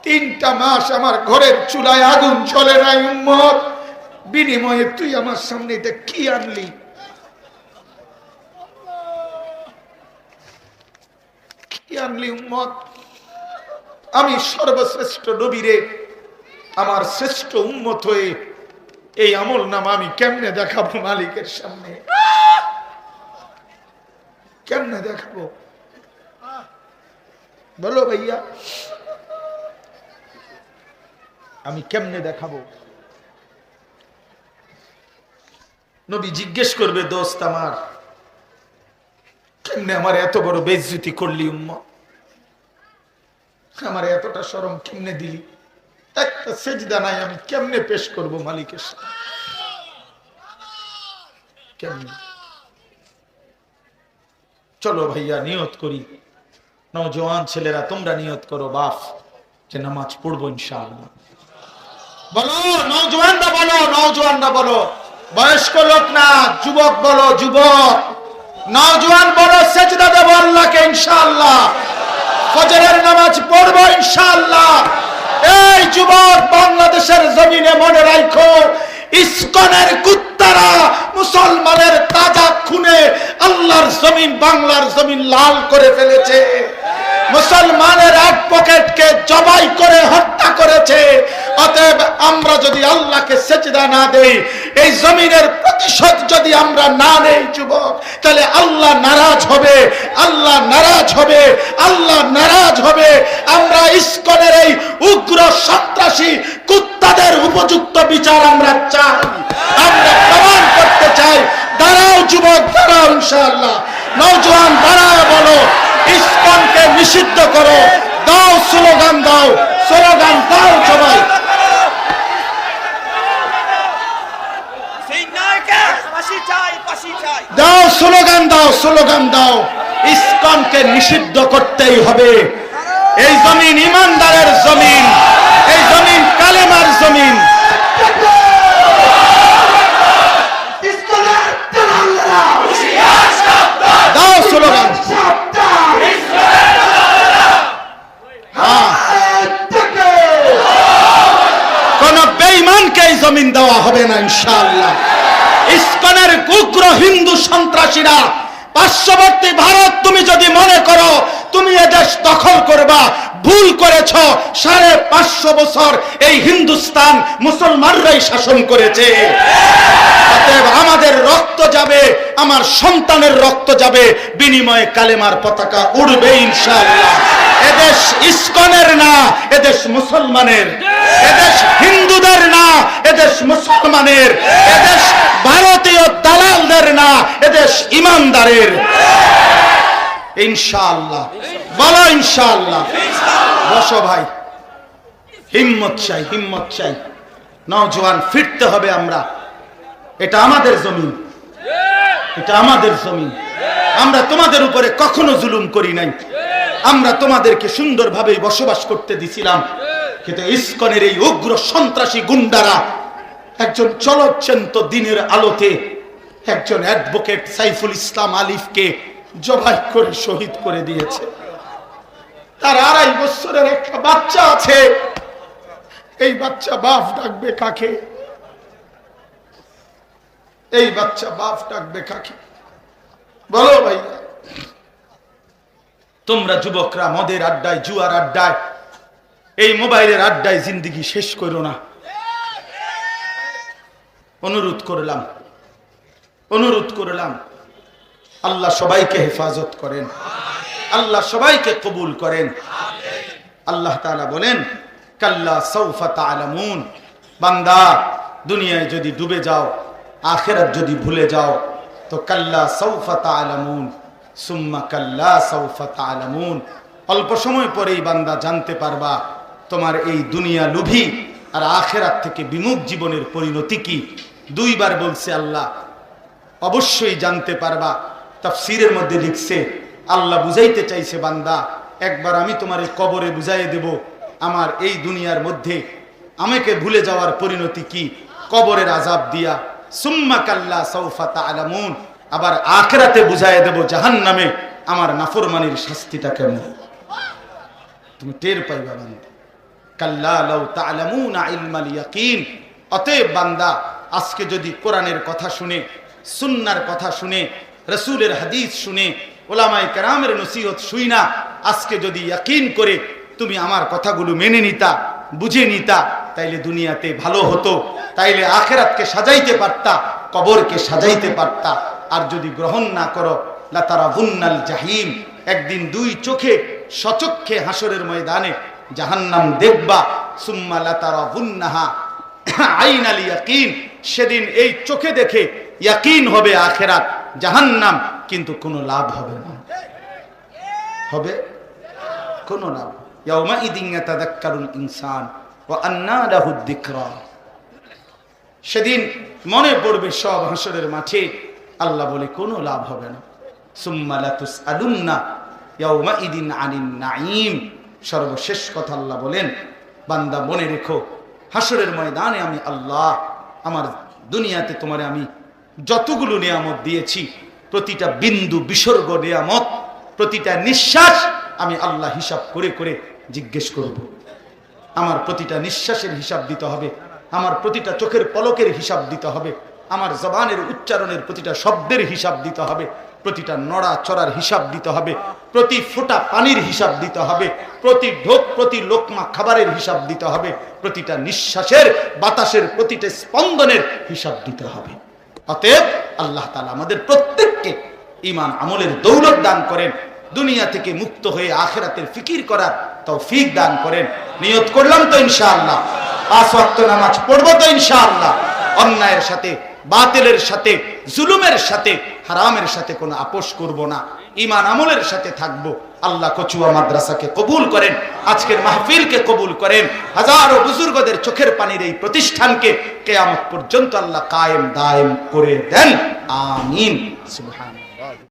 3টা মাস আমার ঘরের চুলায় আগুন জ্বলে নাই উম্মত। বিনিময়ে তুই আমার সামনে এটা কি আনলি? কি আনলি উম্মত? আমি সর্বশ্রেষ্ঠ নবীরে আমার শ্রেষ্ঠ উম্মত হয়ে এই আমল নামা আমি কেমনে দেখাবো মালিকের সামনে? কেমনে দেখাবো বলো ভাইয়া? আমি কেমনে দেখাবো? নবী জিজ্ঞেস করবে, দোস্ত আমার কেমনে আমার এত বড় বেইজ্জতি করলি উম্মত? আমার এতটা শরম কেমনে দিলি? একটা সেজদা নাই, আমি কেমনে পেশ করব মালিকের সামনে? কেমনে? চলো ভাইয়া নিয়ত করি। নওজোয়ান ছেলেরা তোমরা নিয়ত করো বাপ যে নামাজ পড়বো ইনশাআল্লাহ। বলো নওজোয়ানরা, বলো নওজোয়ানরা, বলো বয়স্ক লোক না, যুবক বলো, যুবক নওজোয়ান বলো সেজদা দেব আল্লাহকে ইনশাআল্লাহ। ফজরের নামাজ পড়বো ইনশাআল্লাহ। এই যুবক বাংলাদেশের জমিনে মনে রাখো, ইসকনের কুত্তারা মুসলমানের তাজা খুনে আল্লাহর জমিন, বাংলার জমিন লাল করে ফেলেছে। মুসলমানের অ্যাডভোকেটকে জবাই করে হত্যা করেছে। অতএব আমরা যদি আল্লাহকে সেজদা না দেই, এই জমিনের প্রতিশোধ যদি আমরা না নেই যুবক, তাহলে আল্লাহ নারাজ হবে, আল্লাহ নারাজ হবে, আল্লাহ নারাজ হবে। আমরা ইসকনের এই উগ্র সন্ত্রাসী কুত্তাদের উপযুক্ত বিচার আমরা চাই, আমরা প্রমাণ করতে চাই। দাঁড়াও যুবক, দাঁড়াও ইনশাআল্লাহ। নওজোয়ান দাঁড়াও, বলো ইসকনকে নিষিদ্ধ করো, দাও স্লোগান, দাও স্লোগান, দাও সবাই দাও স্লোগান, দাও স্লোগান, দাও। ইসকনকে নিষিদ্ধ করতেই হবে। এই জমিন ইমানদারের জমিন, এই জমিন কালেমার জমিন। দাও স্লোগান। কোন বেঈমানকে এই জমিন দেওয়া হবে না ইনশাআল্লাহ। ইসকনের উগ্র হিন্দু সন্ত্রাসীরা পার্শ্ববর্তী ভারত, তুমি যদি মনে করো তুমি এদেশ দখল করবা, ভুল করেছ। 550 বছর এই হিন্দুস্তান মুসলমানরাই শাসন করেছে। অতএব আমাদের রক্ত যাবে, আমার সন্তানের রক্ত যাবে, বিনিময়ে কালেমার পতাকা উড়বে ইনশাআল্লাহ। এদেশ ইসকনের না, এদেশ মুসলমানের। এদেশ হিন্দুদের না, এদেশ মুসলমানের। এদেশ ভারতীয় দালালদের না, এদেশ ইমানদারের। ইনশাআল্লাহ বলো ইনশাআল্লাহ। বসো ভাই, হিম্মত চাই, হিম্মত চাই। নওজোয়ান ফিরতে হবে আমরা। এটা আমাদের জমিন, এটা আমাদের জমিন। আমরা তোমাদের উপরে কখনো জুলুম করি নাই। আমরা তোমাদেরকে সুন্দরভাবে বসবাস করতে দিছিলাম। কিন্তু ইসকনের এই উগ্র সন্ত্রাসী গুন্ডারা একজন চলচ্চন্ত দিনের আলোতে একজন অ্যাডভোকেট সাইফুল ইসলাম আলিফকে জবাই করে শহীদ করে দিয়েছে। তার 2.5 বছরের একটা বাচ্চা আছে। এই বাচ্চা বাপ ডাকবে কাকে? এই বাচ্চা বাপ ডাকবে কাকে? বলো ভাই। তোমরা যুবকরা মদের আড্ডায়, জুয়ার আড্ডায়, এই মোবাইলের আড্ডায় জিন্দেগি শেষ করো না। অনুরোধ করলাম, অনুরোধ করলাম। আল্লাহ সবাইকে হেফাজত করেন, আল্লাহ সবাইকে কবুল করেন। আল্লাহ তাআলা বলেন, কাল্লা সাউফা তা'লামুন। বান্দা, দুনিয়ায় যদি ডুবে যাও, আখিরাত যদি ভুলে যাও, তো কাল্লা সাউফা তা'লামুন সুম্মা কাল্লা সাউফা তা'লামুন। অল্প সময় পরেই বান্দা জানতে পারবা তোমার এই দুনিয়া লোভী আর আখিরাত থেকে বিমুখ জীবনের পরিণতি কি। 2 বার বলছে আল্লাহ, অবশ্যই জানতে পারবা। তাফসীরের মধ্যে লিখছে, আল্লাহ বুঝাইতে চাইছে, বান্দা একবার আমি তোমার কবরে বুঝাইয়ে দেব আমার এই দুনিয়ার মধ্যে আমাকে ভুলে যাওয়ার পরিণতি কি, কবরের আযাব দিয়া। সুম্মা কাল্লা সাউফা তা'লামুন, আবার আখিরাতে বুঝাইয়ে দেব জাহান্নামে আমার নাফরমানির শাস্তিটা কেমন তুমি টের পাইবা বান্দা। কাল্লা লাউ তা'লামুনা ইলমাল ইয়াকিন। অতএব বান্দা, আজকে যদি কোরআনের কথা শুনে, সুন্নাহর কথা শুনে, রাসূলের হাদিস শুনে, উলামায়ে কেরামের নসিহত শুইনা আজকে যদি ইয়াকিন করে তুমি আমার কথাগুলো মেনে নিতা, বুঝে নিতা, তাইলে দুনিয়াতে ভালো হতো, তাইলে আখিরাতকে সাজাইতে পারতা, কবরকে সাজাইতে পারতা। আর যদি গ্রহণ না করো, লাতারাবুন্নাল জাহিম, একদিন দুই চোখে সচক্ষে হাসরের ময়দানে জাহান্নাম দেখবা। সুম্মা লাতারাবুন্নাহা আইনাল ইয়াকিন, সেদিন এই চোখে দেখে ইয়াকিন হবে আখিরাত, জাহান্নাম কিন্তু কোনো লাভ হবে না। হবে কোনো লাভ। ইয়াউমা ইদিন ইয়াতাযাক্কারুল ইনসান ওয়া আন্না লাহুদ যিকরা। সেদিন মনে পড়বে সব হাসরের মাঠে, আল্লাহ বলে কোনো লাভ হবে না। সুম্মা লাতুসআলুন্না ইয়াউমা ইদিন আনিন নাঈম। সর্বশেষ কথা আল্লাহ বলেন, বান্দা মনে রেখো, হাসরের ময়দানে আমি আল্লাহ, আমার দুনিয়াতে তোমারে আমি যতগুলো নিয়ামত দিয়েছি, প্রতিটা বিন্দু বিসর্গ নিয়ামত, প্রতিটা নিঃশ্বাস আমি আল্লাহ হিসাব করে করে জিজ্ঞেস করব। আমার প্রতিটা নিঃশ্বাসের হিসাব দিতে হবে, আমার প্রতিটা চোখের পলকের হিসাব দিতে হবে, আমার জবানের উচ্চারণের প্রতিটা শব্দের হিসাব দিতে হবে, প্রতিটা নড়া চড়ার হিসাব দিতে হবে, প্রতি ফোঁটা পানির হিসাব দিতে হবে, প্রতি ঢোক প্রতি লোকমা খাবারের হিসাব দিতে হবে, প্রতিটা নিঃশ্বাসের বাতাসের প্রতিটা স্পন্দনের হিসাব দিতে হবে। অতএব আল্লাহ তাআলা আমাদের প্রত্যেককে ঈমান আমলের দৌলত দান করেন, দুনিয়া থেকে মুক্ত হয়ে আখিরাতের ফিকির করার তৌফিক দান করেন। নিয়ত করলাম তো ইনশাআল্লাহ, 5 ওয়াক্ত নামাজ পড়বো তো ইনশাআল্লাহ, অন্যায়ের সাথে, বাতিলের সাথে, জুলুমের সাথে, হারামের সাথে কোনো আপোষ করব না, ঈমান আমলের সাথে থাকব। আল্লাহ কচুয়া মাদ্রাসাকে কবুল করেন, আজকের মাহফিলকে কবুল করেন, হাজারো বুজুর্গদের চোখের পানির এই প্রতিষ্ঠানকে কিয়ামত পর্যন্ত আল্লাহ কায়েম দায়েম করে দেন। আমিন। সুবহানাল্লাহ।